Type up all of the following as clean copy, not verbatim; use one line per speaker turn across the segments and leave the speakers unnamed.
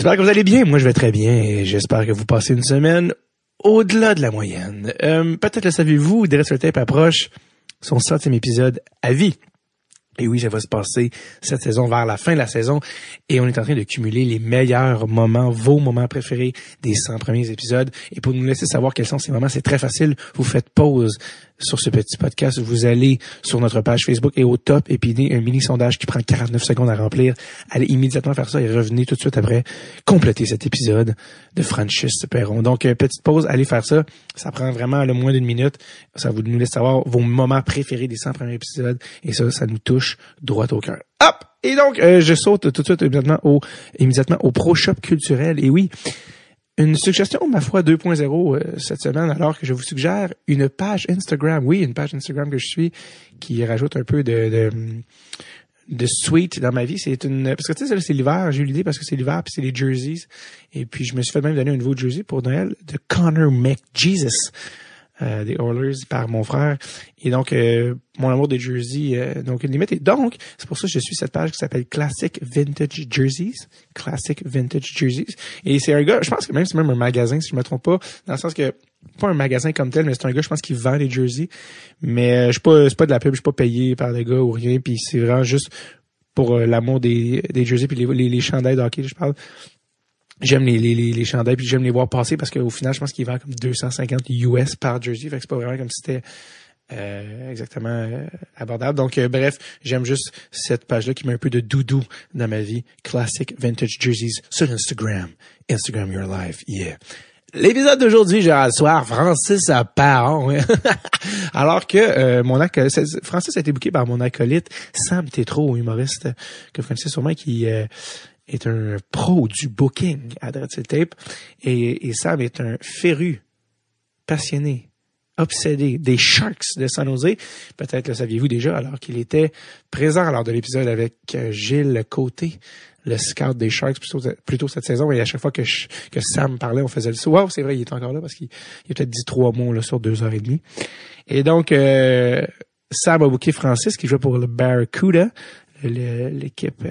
J'espère que vous allez bien. Moi, je vais très bien et j'espère que vous passez une semaine au-delà de la moyenne. Peut-être le savez-vous, Dread sur le Tape approche son 100e épisode à vie. Et oui, ça va se passer cette saison vers la fin de la saison et on est en train de cumuler les meilleurs moments, vos moments préférés des 100 premiers épisodes. Et pour nous laisser savoir quels sont ces moments, c'est très facile. Vous faites pause sur ce petit podcast, vous allez sur notre page Facebook et au top épiner un mini sondage qui prend 49 secondes à remplir. Allez immédiatement faire ça et revenez tout de suite après compléter cet épisode de Francis Perron. Donc, petite pause, allez faire ça. Ça prend vraiment le moins d'une minute. Ça vous nous laisse savoir vos moments préférés des 100 premiers épisodes et ça nous touche droit au cœur. Hop! Et donc, je saute tout de suite immédiatement au Pro Shop culturel. Et oui, une suggestion, ma foi, 2.0 cette semaine, alors que je vous suggère une page Instagram. Oui, une page Instagram que je suis qui rajoute un peu de sweet dans ma vie. C'est parce que tu sais, c'est l'hiver. J'ai eu l'idée parce que c'est l'hiver puis c'est les jerseys. Et puis, je me suis fait même donner un nouveau jersey pour Noël de Connor McJesus. Des Oilers par mon frère. Et donc, mon amour des jerseys, donc une limite. Et donc, c'est pour ça que je suis cette page qui s'appelle Classic Vintage Jerseys. Classic Vintage Jerseys. Et c'est un gars, je pense que même c'est même un magasin, si je me trompe pas, dans le sens que, pas un magasin comme tel, mais c'est un gars, je pense, qui vend les jerseys. Mais c'est pas de la pub, je suis pas payé par les gars ou rien. Puis c'est vraiment juste pour l'amour des jerseys puis les chandails de hockey, je parle. J'aime les chandails puis j'aime les voir passer parce qu'au final, je pense qu'ils vendent comme 250 US par jersey. Fait que c'est pas vraiment comme si c'était exactement abordable. Donc, bref, j'aime juste cette page-là qui met un peu de doudou dans ma vie. Classic Vintage Jerseys sur Instagram. Instagram Your Life, yeah. L'épisode d'aujourd'hui, j'ai soir Francis Perron. Alors que Francis a été booké par mon acolyte Sam Tétrault, humoriste que vous connaissez sûrement, qui est un pro du booking à Dread sur le Tape. Et Sam est un féru, passionné, obsédé des Sharks de San Jose. Peut-être le saviez-vous déjà, alors qu'il était présent lors de l'épisode avec Gilles Côté, le scout des Sharks plutôt cette saison. Et à chaque fois que Sam parlait, on faisait le saut. Wow, c'est vrai, il est encore là parce qu'il a peut-être dit 3 mots là, sur 2h30. Et donc, Sam a booké Francis qui jouait pour le Barracuda, l'équipe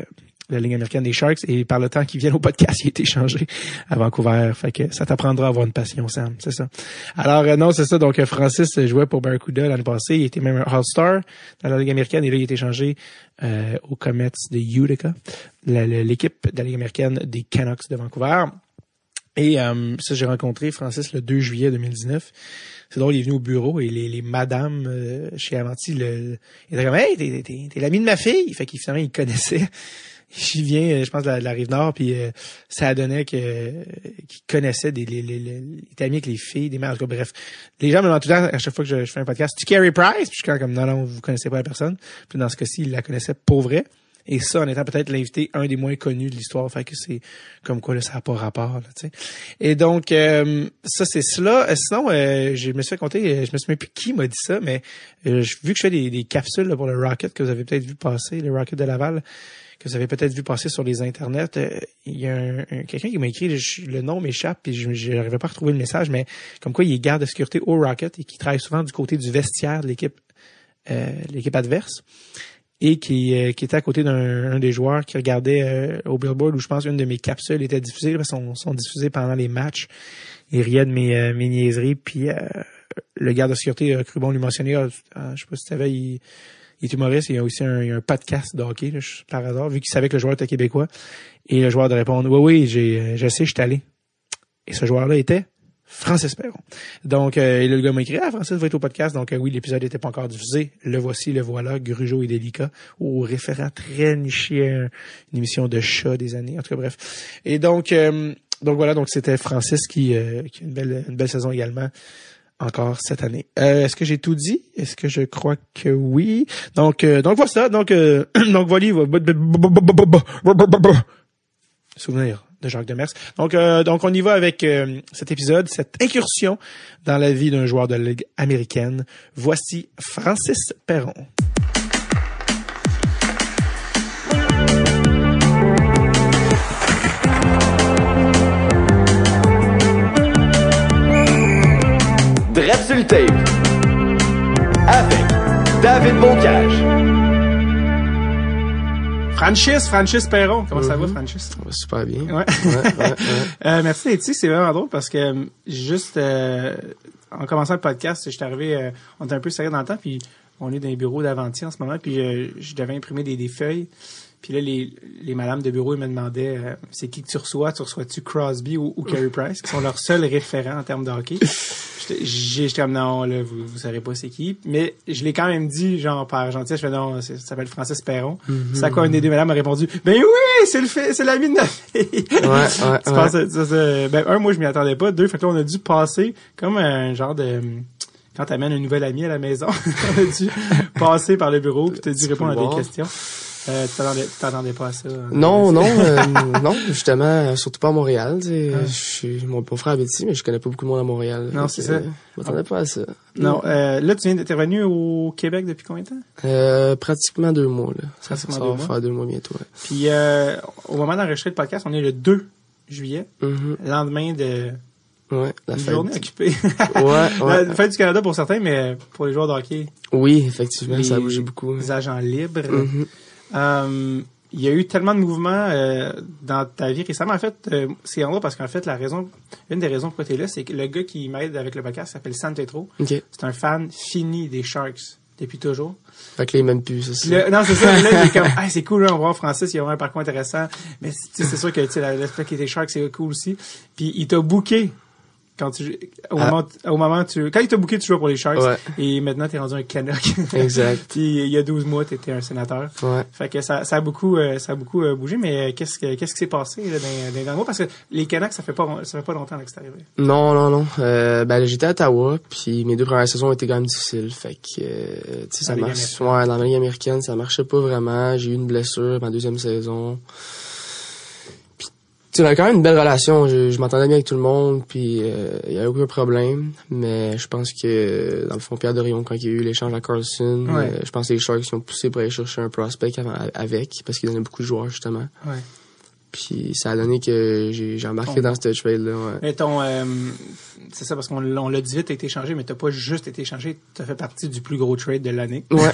de la Ligue américaine des Sharks, et par le temps qu'il vienne au podcast, il a été échangé à Vancouver. Fait que ça t'apprendra à avoir une passion, Sam, c'est ça. Alors, non, c'est ça. Donc, Francis jouait pour Barracuda l'année passée. Il était même un All-Star dans la Ligue américaine, et là, il a été échangé aux Comets de Utica, l'équipe de la Ligue américaine des Canucks de Vancouver. Et ça, j'ai rencontré Francis le 2 juillet 2019. C'est drôle, il est venu au bureau et les madames chez Avanti, il était comme « Hey, t'es l'ami de ma fille! » Fait qu'il finalement, il connaissait. J'y viens, je pense, de la Rive-Nord, puis ça donnait qu'il connaissait il était ami avec les filles, des mères, en tout cas, bref. Les gens me demandent tout le temps, à chaque fois que je fais un podcast, tu Carey Price? Puis je suis comme, non, vous connaissez pas la personne. Puis dans ce cas-ci, il la connaissait pour vrai. Et ça, en étant peut-être l'invité un des moins connus de l'histoire, fait que c'est comme quoi, là, ça n'a pas rapport, là, tu sais. Et donc, ça, c'est cela. Sinon, je me suis fait compter, je me souviens plus qui m'a dit ça, mais vu que je fais des capsules là, pour le Rocket, que vous avez peut-être vu passer, le Rocket de Laval, que vous avez peut-être vu passer sur les internets, il y a quelqu'un qui m'a écrit, le nom m'échappe, puis je n'arrivais pas à retrouver le message, mais comme quoi il est garde de sécurité au Rocket et qui travaille souvent du côté du vestiaire de l'équipe adverse, et qui était à côté d'un des joueurs qui regardait au Billboard, où je pense une de mes capsules était diffusée, là, sont diffusées pendant les matchs. Il riait de mes niaiseries, puis le garde de sécurité a cru bon lui mentionner, je sais pas si tu savais, il est humoriste, il y a aussi un podcast de hockey, là, par hasard, vu qu'il savait que le joueur était québécois. Et le joueur de répondre, oui, je sais, je suis allé. Et ce joueur-là était Francis Perron. Donc, et le gars m'a écrit, Francis va être au podcast. Donc, oui, l'épisode n'était pas encore diffusé. Le voici, le voilà, Grugeot et Délicat, au référent très niché à une émission de chat des années. En tout cas, bref. Et donc voilà, donc c'était Francis qui a une belle saison également. Encore cette année. Est-ce que j'ai tout dit? Est-ce que je crois que oui? Donc voilà ça. Donc voilà. Souvenir de Jacques Demers. Donc on y va avec cet épisode, cette incursion dans la vie d'un joueur de la Ligue américaine. Voici Francis Perron.
Dread sur le Tape avec David Bocage.
Francis Perron. Comment ça va, Francis?
Ça va super bien.
Ouais. Merci d'être ici. C'est vraiment drôle parce que juste en commençant le podcast, j'étais arrivé, on était un peu serré dans le temps, puis on est dans les bureaux d'Avanti en ce moment, puis je devais imprimer des feuilles. Puis là, les madames de bureau, ils me demandaient c'est qui que tu reçois? Tu reçois-tu Crosby ou Carey Price, qui sont leurs seuls référents en termes de hockey? J'étais comme non, là, vous saurez pas c'est qui. Mais je l'ai quand même dit, genre, par gentillesse, je fais non, ça s'appelle Francis Perron. C'est à quoi une des deux madames a répondu, ben oui, c'est l'ami de notre fille. Ouais. Moi, je m'y attendais pas. Deux, fait que là, on a dû passer comme un genre de, quand t'amènes un nouvel ami à la maison, on a dû passer par le bureau puis t'as dû répondre à des questions. T'attendais pas à ça?
Non, justement, surtout pas à Montréal. Mon frère habite ici, mais je connais pas beaucoup de monde à Montréal.
Non, c'est ça.
Je m'attendais pas à ça.
Non, là, t'es revenu au Québec depuis combien de temps?
Pratiquement 2 mois, là. Ça va faire 2 mois bientôt, ouais.
Puis, au moment d'enregistrer le podcast, on est le 2 juillet, lendemain de...
Ouais, la fête.
Journée occupée.
Ouais.
La fête du Canada pour certains, mais pour les joueurs de hockey.
Oui, effectivement, ça a bougé beaucoup.
Les agents libres. Il y a eu tellement de mouvements dans ta vie récemment. En fait, c'est en gros parce qu'en fait, une des raisons pourquoi tu es là, c'est que le gars qui m'aide avec le podcast s'appelle Sam Tétrault.
Okay.
C'est un fan fini des Sharks depuis toujours.
Fait que là, il m'aime plus, c'est ça.
Non, c'est ça. Là, il est comme, c'est cool, là, on va voir Francis, il y a vraiment un parcours intéressant. Mais c'est sûr que l'aspect qui était Sharks, c'est cool aussi. Puis il t'a booké. Quand il t'a booké, tu jouais pour les Sharks. Ouais. Et maintenant, t'es rendu un Canuck.
Exact.
Puis, il y a 12 mois, t'étais un sénateur.
Ouais.
Fait que ça a beaucoup bougé, mais qu'est-ce qui s'est passé, là, dans le mois? Parce que les Canucks, ça fait pas longtemps, là, que c'est arrivé.
Non. J'étais à Ottawa, puis mes 2 premières saisons ont été quand même difficiles. Fait que, ça marche. Ouais, dans la Ligue américaine, ça marchait pas vraiment. J'ai eu une blessure ma 2e saison. On avait quand même une belle relation. Je m'entendais bien avec tout le monde, puis il y avait aucun problème. Mais je pense que, dans le fond, Pierre Dorion, quand il y a eu l'échange à Carlson, je pense que les Sharks ont poussé pour aller chercher un prospect avec, parce qu'il donnait beaucoup de joueurs, justement.
Ouais.
Puis ça a donné que j'ai embarqué dans ce trade-là. Ouais.
Mais c'est ça, parce qu'on l'a dit vite, t'as été échangé, mais t'as pas juste été échangé, t'as fait partie du plus gros trade de l'année.
Ouais,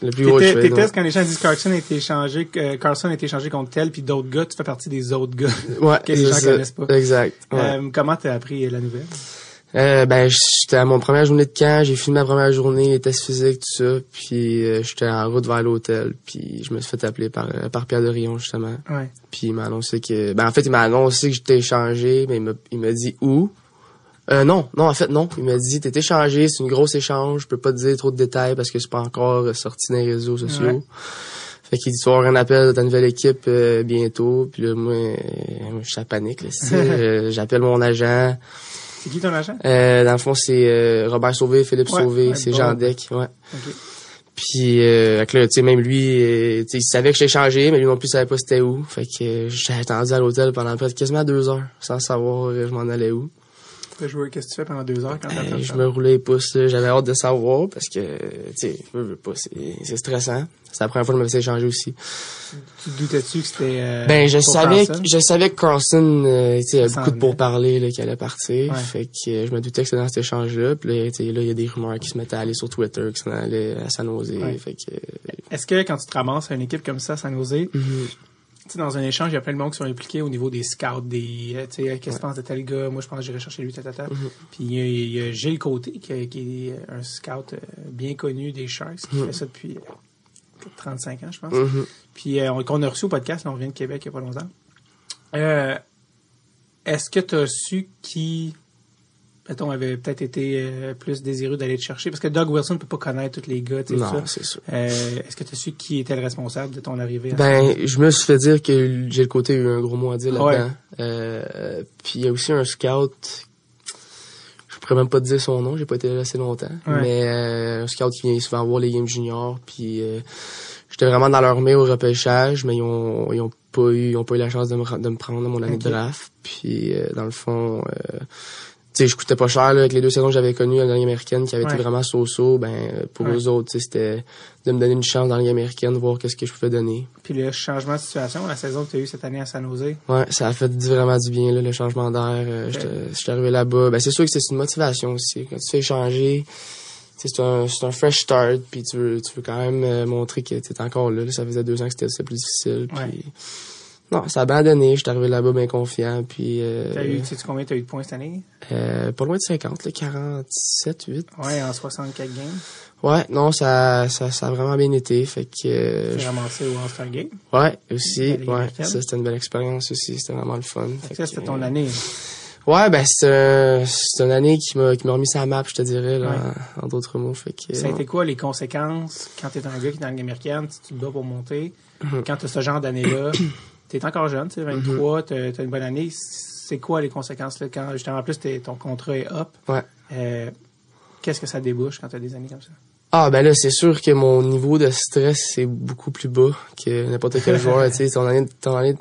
le plus gros trade.
T'étais quand les gens disent Carlson a été échangé contre tel, puis d'autres gars, tu fais partie des autres gars que les gens connaissent pas.
Exact. Ouais.
Comment t'as appris la nouvelle?
J'étais à mon première journée de camp, j'ai fini ma première journée, les tests physiques, tout ça, puis j'étais en route vers l'hôtel, puis je me suis fait appeler par Pierre Dorion, justement.
Ouais.
Puis il m'a annoncé que... il m'a annoncé que j'étais échangé, mais il m'a dit où. Non, en fait, non. Il m'a dit, t'es échangé, c'est une grosse échange, je peux pas te dire trop de détails parce que c'est pas encore sorti dans les réseaux sociaux. Ouais. Fait qu'il dit, tu vas avoir un appel de ta nouvelle équipe bientôt, puis là, moi je suis à panique, là. J'appelle mon agent.
C'est qui ton agent?
Dans le fond, c'est Robert Sauvé, Philippe Sauvé, c'est Jean Deck, ouais.
Okay.
Puis là, tu sais, même lui, il savait que j'étais changé, mais lui non plus savait pas c'était où. Fait que j'ai attendu à l'hôtel pendant quasiment 2 heures, sans savoir je m'en allais où.
Qu'est-ce que tu fais pendant 2 heures quand t'attends?
Je me roulais les pouces, là. J'avais hâte de savoir parce que, tu sais, je veux pas, c'est stressant. C'est la première fois que je me faisais échanger aussi.
Tu doutais-tu que c'était
je savais que Carlson, tu sais, a beaucoup de pourparlers là, qui allait partir. Ouais. Fait que je me doutais que c'était dans cet échange-là. Puis là, tu sais, là, il y a des rumeurs qui se mettaient à aller sur Twitter, qui s'en allaient à San Jose. Ouais. Fait que
est-ce que quand tu te ramasses à une équipe comme ça, San Jose, tu sais, dans un échange, il y a plein de monde qui sont impliqués au niveau des scouts, tu sais, qu'est-ce que tu penses de tel gars? Moi, je pense que j'irai chercher lui, Puis il y a Gilles Côté, qui est un scout bien connu des Sharks, qui fait ça depuis 35 ans, je pense. Puis qu'on a reçu au podcast, là, on vient de Québec il n'y a pas longtemps. Est-ce que tu as su qui, mettons, avait peut-être été plus désireux d'aller te chercher? Parce que Doug Wilson ne peut pas connaître tous les gars, tu sais,
non,
ça.
C'est sûr.
Est-ce que tu as su qui était le responsable de ton arrivée?
Je me suis fait dire que Gilles Côté a eu un gros mot à dire là-dedans. Ouais. Puis il y a aussi un scout, je pourrais même pas te dire son nom, j'ai pas été là assez longtemps, mais un scout qui vient souvent voir les games juniors, puis j'étais vraiment dans leur mail au repêchage, mais ils ont pas eu la chance de me prendre dans mon année de draft. Puis dans le fond, tu sais, je coûtais pas cher là, avec les 2 saisons que j'avais connues dans la Ligue américaine qui avaient été vraiment so-so. Pour eux autres, c'était de me donner une chance dans la Ligue américaine, voir qu'est-ce que je pouvais donner.
Puis le changement de situation, la saison que tu as eue cette année à San Jose.
Ouais, ça a fait vraiment du bien là, le changement d'air. J'étais arrivé là-bas. C'est sûr que c'est une motivation aussi. Quand tu te fais échanger, c'est un fresh start, puis tu veux quand même montrer que t'es encore là. Ça faisait 2 ans que c'était plus difficile. Puis non, ça a abandonné. J'étais arrivé là-bas bien confiant. Puis
sais-tu combien t'as eu de points cette année?
Pas loin de 50, là, 47, 8.
Ouais, en 64 games.
Ouais, non, ça a vraiment bien été. Fait que
T'es ramassé au All-Star Game.
Ouais, aussi. Ouais, ça c'était une belle expérience aussi. C'était vraiment le fun.
Fait que ça, c'était ton année.
Ouais, ben c'est une année qui m'a remis sur la map, je te dirais, là, en d'autres mots. Fait que,
ça a été quoi les conséquences quand t'es un gars qui est dans la Ligue américaine, tu te bats pour monter, quand t'as ce genre d'année-là, t'es encore jeune, tu sais, 23, t'as une bonne année, c'est quoi les conséquences là, quand justement en plus ton contrat est up?
Ouais.
Qu'est-ce que ça débouche quand t'as des années comme ça?
Ah ben là, c'est sûr que mon niveau de stress c'est beaucoup plus bas que n'importe quel joueur. Tu sais, ton année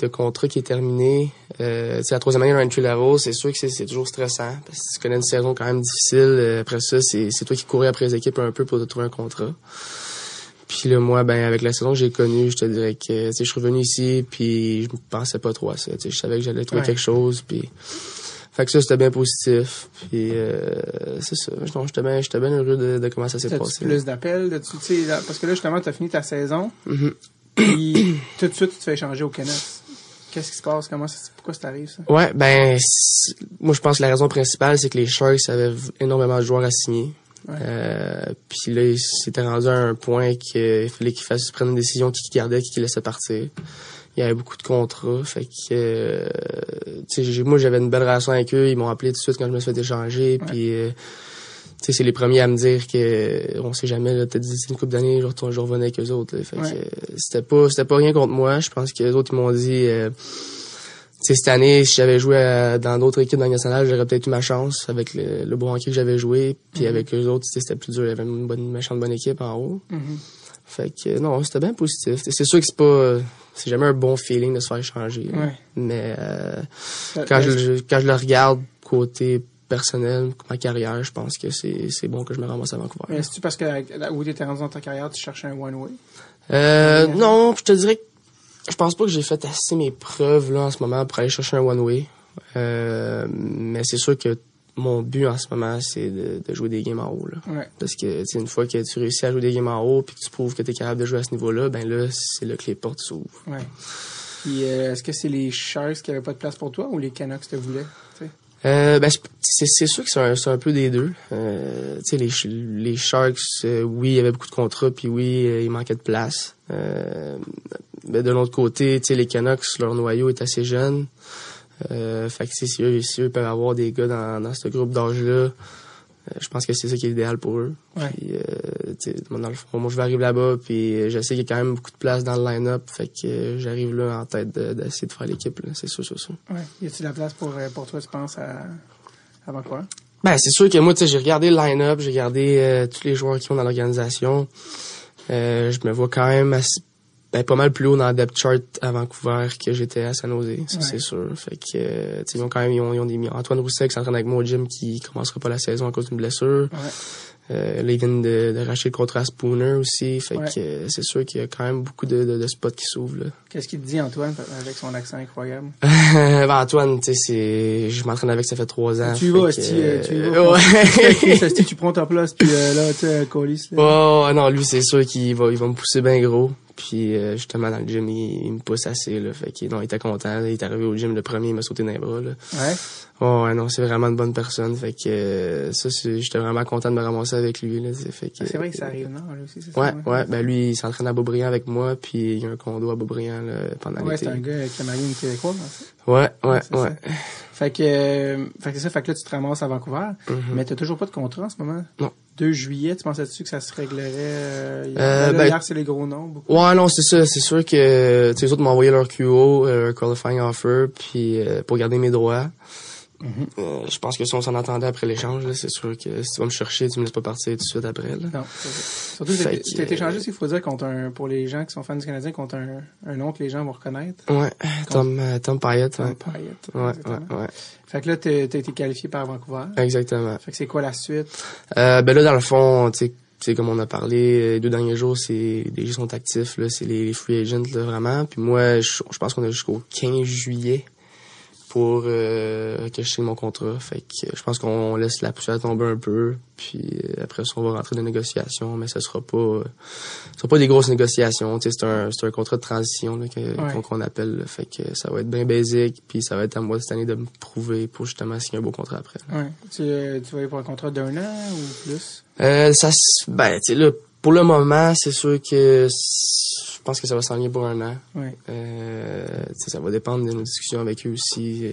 de contrat qui est terminé, tu sais, la 3e année d'un entry level, c'est sûr que c'est toujours stressant parce que tu connais une saison quand même difficile. Après ça, c'est toi qui courais après les équipes un peu pour te trouver un contrat. Puis là, moi, ben avec la saison que j'ai connue, je te dirais que tu sais, je suis revenu ici, puis je pensais pas trop à ça. Tu sais, je savais que j'allais trouver quelque chose, puis fait que ça, c'était bien positif. Puis c'est ça. Non, j'étais bien heureux de comment ça s'est passé.
T'as-tu plus d'appels? Parce que là, justement, t'as fini ta saison. Puis tout de suite, tu te fais échanger au Canucks. Qu'est-ce qui se passe? Pourquoi ça t'arrive, ça?
Ouais, ben moi, je pense que la raison principale, c'est que les Sharks avaient énormément de joueurs à signer. Puis là, ils s'étaient rendus à un point qu'il fallait qu'ils prennent une décision qui gardait, qui laissait partir. Il y avait beaucoup de contrats, fait que tu sais, moi j'avais une belle relation avec eux, ils m'ont appelé tout de suite quand je me suis fait échanger, puis tu sais, c'est les premiers à me dire que on sait jamais, là, peut-être d'ici une couple d'années, je revenais avec eux autres, là, fait que c'était pas rien contre moi, je pense que les autres ils m'ont dit tu sais, cette année, si j'avais joué dans d'autres équipes dans la nationale, j'aurais peut-être eu ma chance avec le bon hockey que j'avais joué, puis avec eux autres, c'était plus dur, il y avait une méchante bonne équipe en haut. Fait que non, c'était bien positif. C'est sûr que c'est jamais un bon feeling de se faire échanger. Mais quand je le regarde côté personnel, ma carrière, je pense que c'est bon que je me ramasse à Vancouver.
Mais est-ce que parce que où tu étais rendu dans ta carrière, tu cherchais un one-way?
Non, je te dirais que je pense pas que j'ai fait assez mes preuves là en ce moment pour aller chercher un one-way. Mais c'est sûr que mon but en ce moment, c'est de jouer des games en haut. Là. Parce que une fois que tu réussis à jouer des games en haut puis que tu prouves que tu es capable de jouer à ce niveau-là, ben là, c'est là que les portes s'ouvrent.
Puis est-ce que c'est les Sharks qui avaient pas de place pour toi ou les Canucks te voulaient?
Ben c'est sûr que c'est un peu des deux. Tu sais, les Sharks, oui, il y avait beaucoup de contrats, puis oui, il manquait de place. Mais de l'autre côté, tu sais, les Canucks, leur noyau est assez jeune. Fait que si eux peuvent avoir des gars dans ce groupe d'âge-là, je pense que c'est ça qui est idéal pour eux. Puis, dans le fond, moi je vais arriver là-bas, puis je sais qu'il y a quand même beaucoup de place dans le line-up, fait que j'arrive là en tête d'essayer de faire l'équipe, là, c'est sûr.
Y a-t-il la place pour toi, tu penses, à Vancouver?
Ben c'est sûr que moi, tu sais, j'ai regardé le line-up, j'ai regardé tous les joueurs qui sont dans l'organisation. Je me vois quand même pas mal plus haut dans le depth chart à Vancouver que j'étais à San Jose, ça c'est sûr. Fait que ils ont quand même ils ont des Antoine Rousset qui s'entraîne avec moi au gym qui commencera pas la saison à cause d'une blessure. Là, ils viennent de racheter le contrat à Spooner aussi, fait que c'est sûr qu'il y a quand même beaucoup de spots qui s'ouvrent là.
Qu'est-ce qu'il te dit Antoine avec son accent incroyable?
Ben Antoine, tu sais, je m'entraîne avec ça fait 3 ans.
Tu y vas. Tu prends ta place puis là tu sais colis.
Oh non, lui c'est sûr qu'il va me pousser bien gros. Puis justement dans le gym il me pousse assez là, fait que non, il était content, là, il est arrivé au gym le premier, il m'a sauté dans les bras là. Oh ouais, non, c'est vraiment une bonne personne, fait que j'étais vraiment content de me ramasser avec lui là, fait que
c'est vrai que ça arrive non lui aussi, c'est
ça. Ouais, ben lui il s'entraîne à Beaubriand avec moi, puis il y a un condo à Beaubriand là pendant l'été.
Ouais, c'est un gars qui a marié une Québécoise.
Ouais.
Fait que ça, fait que là tu te ramasses à Vancouver, mais t'as toujours pas de contrat en ce moment.
Non.
2 juillet, tu pensais-tu que ça se réglerait? Hier, c'est les gros noms. Beaucoup.
Ouais, non, c'est ça. C'est sûr que les autres m'ont envoyé leur QO, qualifying offer, puis pour garder mes droits. Je pense que si on s'en attendait après l'échange, là, c'est sûr que si tu vas me chercher, tu me laisses pas partir tout de suite après. Là.
Non, c'est ça. Surtout que tu as été échangé, s'il faut dire, pour les gens qui sont fans du Canadien, contre un nom que les gens vont reconnaître.
Ouais, Tom Pyatt.
Tom Pyatt.
Ouais.
Fait que là, t'as été qualifié par Vancouver.
Exactement.
Fait que c'est quoi la suite?
Ben là, dans le fond, tu sais, comme on a parlé, les 2 derniers jours, les gens sont actifs, là, c'est les free agents, là, vraiment. Puis moi, je pense qu'on a jusqu'au 15 juillet pour que je signe mon contrat. Fait que je pense qu'on laisse la poussière tomber un peu. Puis après ça, on va rentrer dans les négociations, mais ce sera pas des grosses négociations. Tu sais, c'est un contrat de transition là, qu'on appelle. Là. Fait que ça va être bien basique, puis ça va être à moi cette année de me prouver pour justement signer un beau contrat après.
Ouais. Tu vas aller pour un contrat d'1 an ou plus?
Tu sais là, pour le moment, c'est sûr que je pense que ça va s'enligner pour 1 an.
Ouais.
Ça va dépendre de nos discussions avec eux aussi.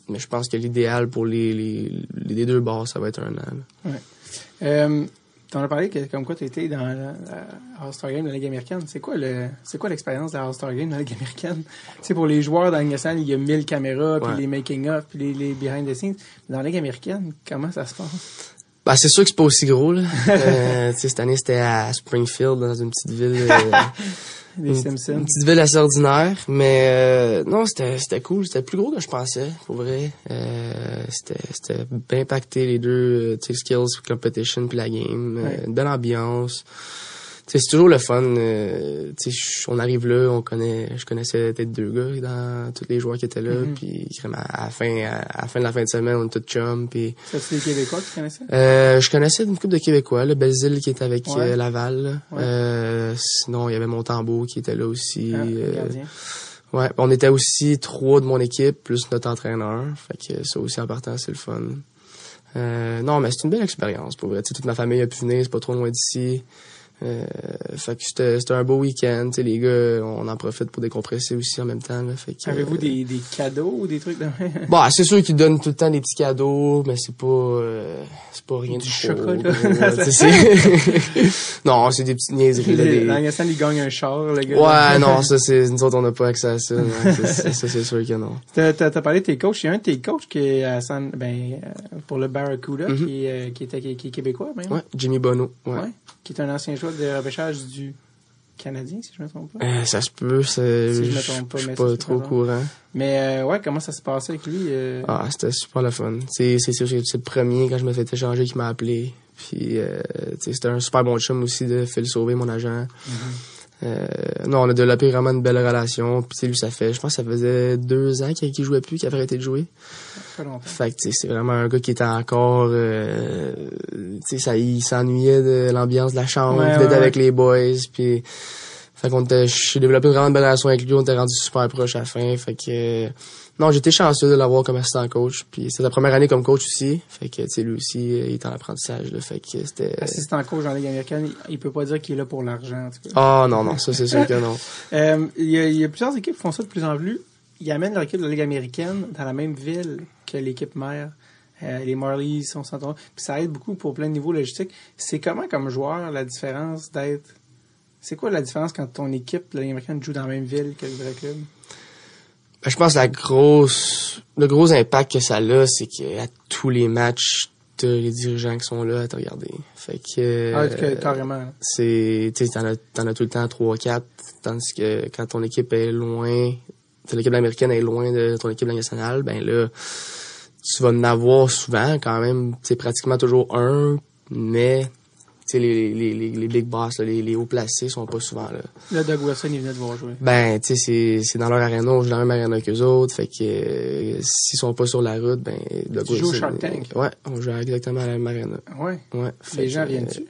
Mais je pense que l'idéal pour les deux bords, ça va être 1 an.
Ouais. T'en as parlé comme quoi tu étais dans la All-Star Game de la Ligue américaine. C'est quoi l'expérience de la All-Star Game de la Ligue américaine? Tu sais, pour les joueurs dans la Ligue nationale, il y a 1000 caméras, puis les making-of, puis les behind the scenes. Dans la Ligue américaine, comment ça se passe?
Ben, c'est sûr que c'est pas aussi gros, là. Cette année, c'était à Springfield, dans une petite ville.
Les Simpsons.
Une petite ville assez ordinaire, mais non, c'était cool. C'était plus gros que je pensais, pour vrai. C'était bien impacté, les deux, tu sais, skills, competition, puis la game. Une belle ambiance. C'est toujours le fun. On arrive là, je connaissais peut-être 2 gars dans tous les joueurs qui étaient là. Puis vraiment à la fin de la fin de semaine, on était tous chum. Puis
c'est des Québécois que tu connaissais?
Je connaissais une couple de Québécois, là, Belzile qui était avec Laval. Sinon, il y avait Montembeau qui était là aussi.
Gardien.
Ouais, on était aussi 3 de mon équipe plus notre entraîneur. Fait que ça aussi en partant, c'est le fun. Non, mais c'est une belle expérience pour vrai. T'sais, toute ma famille a pu venir, c'est pas trop loin d'ici. Fait que c'était un beau week-end, tu sais, les gars, on en profite pour décompresser aussi en même temps, là, fait que...
Avez-vous des cadeaux ou des trucs de même?
Bah, c'est sûr qu'ils donnent tout le temps des petits cadeaux, mais c'est pas rien
du
trop
chocolat.
Non, c'est des petites niaiseries, là,
Dans la nationale, ils gagnent un char, le gars.
Ouais, non, nous autres, on n'a pas accès à ça, ça, c'est sûr que non.
T'as parlé de tes coachs, il y a un de tes coachs qui est à pour le Barracuda, qui est québécois, même.
Ouais, Jimmy Bonneau, ouais.
Qui est un ancien joueur de repêchage du Canadien, si je me trompe pas.
Ça se peut,
si je me trompe pas,
je suis pas trop au courant.
Mais comment ça se passait avec lui?
C'était super le fun. C'est sûr que c'est le premier, quand je me fait échanger, qui m'a appelé. Puis, c'était un super bon chum aussi de Phil Sauvé, mon agent. Non, on a développé vraiment une belle relation. Puis, lui, je pense que ça faisait 2 ans qu'il jouait plus, qu'il avait arrêté de jouer. Fait que, c'est vraiment un gars qui était encore, il s'ennuyait de l'ambiance de la chambre, d'être avec les boys. Puis, fait qu'on j'ai développé vraiment une belle relation avec lui. On était rendu super proche à la fin. Fait que, non, j'étais chanceux de l'avoir comme assistant coach. Puis c'était sa première année comme coach aussi. Fait que, tu sais, lui aussi, il est en apprentissage, là. Fait que c'était...
Assistant coach en Ligue américaine, il peut pas dire qu'il est là pour l'argent, en tout cas.
Ah, non, ça, c'est sûr que non.
Il y a plusieurs équipes qui font ça de plus en plus. Ils amènent leur équipe de la Ligue américaine dans la même ville que l'équipe mère. Les Marlies sont centraux. Puis ça aide beaucoup pour plein de niveaux logistiques. C'est comment, comme joueur, la différence d'être... C'est quoi la différence quand ton équipe de la Ligue américaine joue dans la même ville que le vrai club?
Ben, je pense que le gros impact que ça a, c'est qu'à tous les matchs, t'as les dirigeants qui sont là à te regarder. Fait que...
carrément.
Tu sais, t'en as tout le temps 3-4, tandis que quand ton équipe est loin, l'équipe américaine est loin de ton équipe nationale, ben là, tu vas en avoir souvent, quand même, tu sais, pratiquement toujours un, mais... Tu sais, les big boss, là, les hauts placés sont pas souvent là.
Là, Doug Wilson, il venait de voir jouer.
Ben, tu sais, c'est dans leur aréna, on joue dans la même aréna qu'eux autres, fait que s'ils sont pas sur la route, ben, Doug Wilson...
Tu joues au Shark Tank?
Ouais, on joue exactement à la même aréna.
Ouais?
Ouais.
Les gens viennent-tu?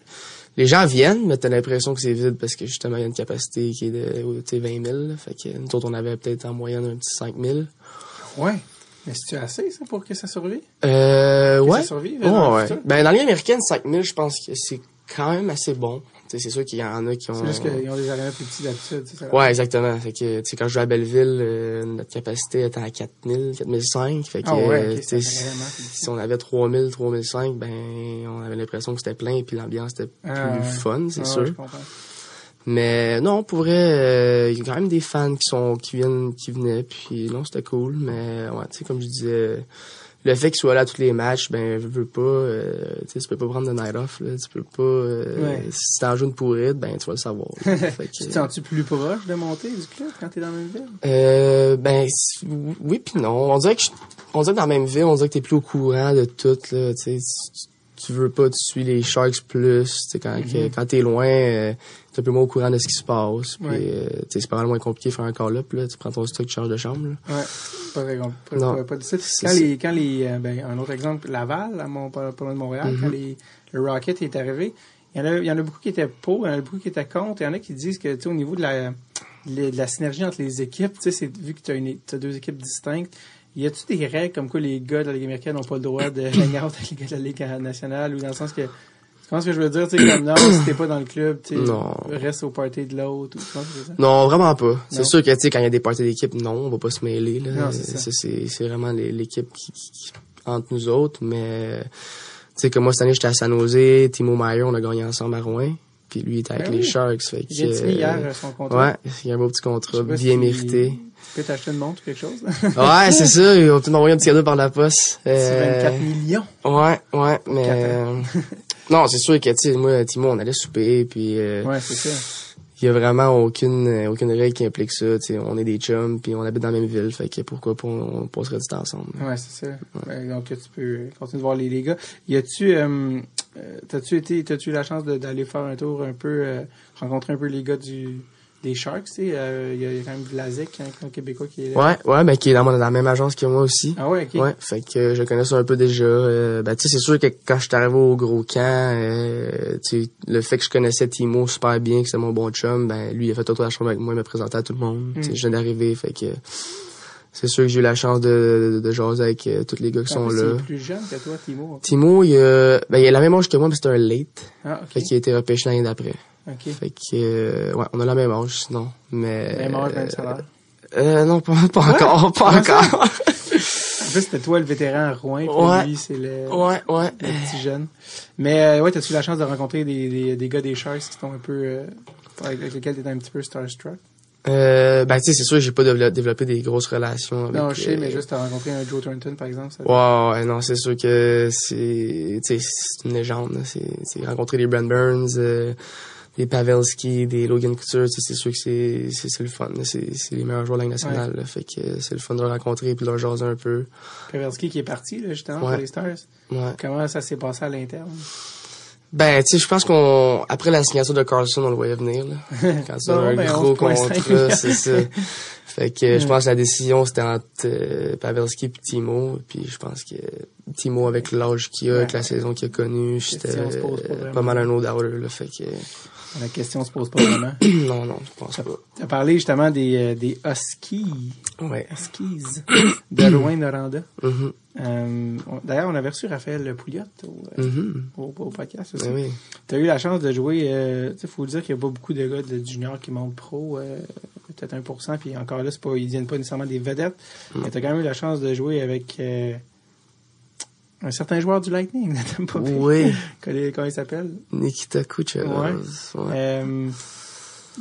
Les gens viennent, mais t'as l'impression que c'est vide parce que justement, il y a une capacité qui est de, tu sais, 20 000, fait que nous autres, on avait peut-être en moyenne un petit 5 000.
Ouais. Mais c'est-tu assez, ça, pour que ça survive?
Ouais.
Ça survive?
Ouais. Ben, dans la Ligue américaine, 5 000, je pense que c'est quand même assez bon. T'sais, c'est sûr qu'il y en a qui ont...
C'est juste qu'ils ont des arénas plus petits d'habitude.
Ouais, exactement. Fait que, tu sais, quand je jouais à Belleville, notre capacité était à 4 000, 4 500. Fait que, si on avait 3 000, 3 500, ben, on avait l'impression que c'était plein puis l'ambiance était plus fun, c'est sûr. Mais non, pour vrai, il y a quand même des fans qui venaient, puis non, c'était cool. Mais ouais, tu sais, comme je disais... Le fait qu'il soit là à tous les matchs, ben, je veux pas, tu peux pas prendre de night off, là. Tu peux pas, si t'en joues une pourrite, ben, tu vas le savoir. Fait que,
tu te sens-tu plus proche de monter du club quand t'es dans la même ville?
Ben, oui pis non. On dirait que dans la même ville, on dirait que t'es plus au courant de tout, là, tu sais. tu veux pas, tu suis les Sharks plus, tu sais, quand t'es loin, t'es un peu moins au courant de ce qui se passe, puis c'est pas mal moins compliqué de faire un call-up, là, tu prends ton stock, tu changes de chambre, là.
Ouais, pas très compliqué. Pas difficile. Quand un autre exemple, Laval, pas loin de Montréal, quand le Rocket est arrivé, il y en a beaucoup qui étaient pour, il y en a beaucoup qui étaient contre, il y en a qui disent que, tu sais, au niveau de la synergie entre les équipes, tu sais, vu que t'as deux équipes distinctes, y a-tu des règles comme quoi les gars de la Ligue américaine n'ont pas le droit de hang out avec les gars de la Ligue nationale, ou dans le sens que, tu comprends ce que je veux dire, tu sais, comme non, si t'es pas dans le club, tu sais, reste au party de l'autre, ou tu comprends ce que je veux dire?
Non, vraiment pas. C'est sûr que, tu sais, quand il y a des parties d'équipe, non, on va pas se mêler, là.
Non, c'est
vraiment l'équipe qui entre nous autres, mais, tu sais, comme moi, cette année, j'étais à San Jose, Timo Meier, on a gagné ensemble à Rouen. Puis lui, il était avec les Sharks. Fait que,
il vient de signer hier son contrat.
Ouais, il y a un beau petit contrat, bien mérité.
Tu peux t'acheter une montre ou quelque chose?
Ouais, c'est ça. Ils vont peut-être m'envoyer un petit cadeau par la poste.
C'est 24 millions.
Ouais, mais... non, c'est sûr que, tu sais, moi, Timo, on allait souper, puis...
ouais, c'est ça.
Il y a vraiment aucune règle qui implique ça, tu sais. On est des chums, puis on habite dans la même ville, fait que pourquoi pas on passerait du temps ensemble.
Ouais, c'est ça. Ouais. Donc, tu peux continuer de voir les gars. T'as-tu eu la chance d'aller faire un tour un peu, rencontrer un peu les gars des Sharks, tu sais? Il y a quand même Vlasic, un Québécois qui est là.
Ouais, ben, qui est dans la même agence que moi aussi.
Ah ouais, ok.
Ouais, fait que je connais ça un peu déjà. Ben, tu sais, c'est sûr que quand je suis arrivé au gros camp, tu sais, le fait que je connaissais Timo super bien, que c'était mon bon chum, ben, lui, il a fait autour de la chambre avec moi, il m'a présenté à tout le monde. Tu sais, je viens d'arriver, fait que c'est sûr que j'ai eu la chance de jaser avec tous les gars qui sont là.
Il est plus jeune que toi, Timo.
Timo, il a la même âge que moi, mais c'était un late.
Ah, ok.
Fait qu'il a été repêché l'année d'après.
Ok.
Fait que, ouais, on a la même âge, sinon. Mais.
Même âge, même salaire.
Non, pas encore, pas encore.
En plus, c'était toi le vétéran à Rouen, puis lui, c'est le petit jeune. Mais, ouais, t'as-tu eu la chance de rencontrer des gars des Sharks qui sont un peu, avec lesquels t'étais un petit peu starstruck?
Ben, tu sais, c'est sûr que j'ai pas développé des grosses relations avec...
Non, je sais, mais juste t'as rencontré un Joe Thornton, par exemple. Ça
ouais, non, c'est sûr que c'est une légende, là. C'est rencontrer des Brent Burns, des Pavelski, des Logan Couture, c'est sûr que c'est le fun, c'est les meilleurs joueurs de la Ligue nationale, là. Fait que c'est le fun de les rencontrer puis de leur jaser un peu.
Pavelski qui est parti, là, justement, pour les Stars.
Ouais.
Comment ça s'est passé à l'interne?
Ben, tu sais, je pense après la signature de Carlson, on le voyait venir, là. Quand tu as un gros contrat, c'est ça. Fait que je pense que la décision, c'était entre Pavelski et Timo. Puis je pense que Timo, avec l'âge qu'il a, avec la saison qu'il a connue, c'était pas mal un autre d'outer, là. Fait que...
La question se pose pas vraiment.
Non, je pense pas.
T'as parlé justement des Huskies.
Ouais.
Huskies de Rouyn-Noranda.
Mm-hmm.
D'ailleurs, on avait reçu Raphaël Pouliot au podcast aussi.
Oui.
T'as eu la chance de jouer, il faut dire qu'il n'y a pas beaucoup de gars de juniors qui montent pro, peut-être 1%, puis encore là, ils viennent pas nécessairement des vedettes, mais t'as quand même eu la chance de jouer avec un certain joueur du Lightning, t'aimes pas?
Oui.
Comment il s'appelle?
Nikita Kucherov.
Ouais.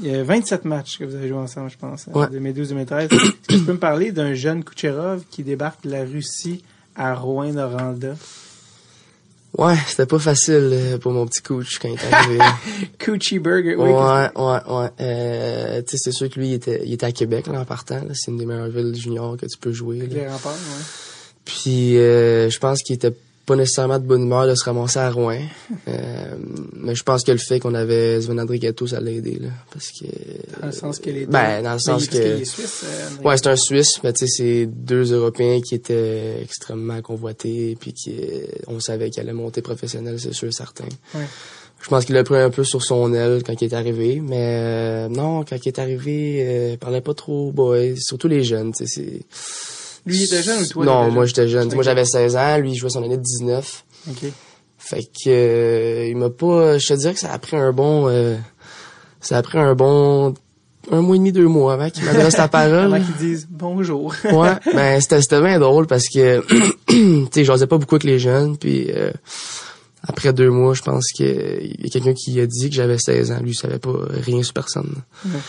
Il y a 27 matchs que vous avez joué ensemble, je pense,
ouais.
2012-2013. Est-ce que tu peux me parler d'un jeune Kucherov qui débarque de la Russie à Rouyn-Noranda?
Ouais, c'était pas facile pour mon petit coach quand il est arrivé.
Coochie Burger, oui.
Ouais. Tu sais, c'est sûr que lui, il était à Québec, là, en partant. Là. C'est une des meilleures villes juniors que tu peux jouer.
Avec les remparts, ouais.
Puis, je pense qu'il était pas nécessairement de bonne humeur de se ramasser à Rouen. Mais je pense que le fait qu'on avait Sven Andrighetto, ça l'a aidé, là. Parce que...
Dans le sens que les deux...
Ben, dans le sens que...
Il est suisse,
ouais, c'est un Suisse, mais tu sais, c'est deux Européens qui étaient extrêmement convoités, puis on savait qu'il allait monter professionnel, c'est sûr, certain.
Ouais.
Je pense qu'il l'a pris un peu sur son aile quand il est arrivé, mais non, quand il est arrivé, il parlait pas trop boys, surtout les jeunes, tu sais, c'est...
Lui, il était jeune ou toi?
Non, moi, j'étais jeune. Moi, j'avais 16 ans. Lui, il jouait son année de 19.
OK.
Fait que, il m'a pas, je te dirais que ça a pris un bon 1 mois et demi, 2 mois avant qu'il m'adresse la parole.
Avant qu'il dise bonjour.
Ouais. Ben, c'était bien drôle parce que, tu sais, j'osais pas beaucoup avec les jeunes. Puis, après 2 mois, je pense qu'il y a quelqu'un qui a dit que j'avais 16 ans. Lui, il savait pas rien sur personne. Ouais.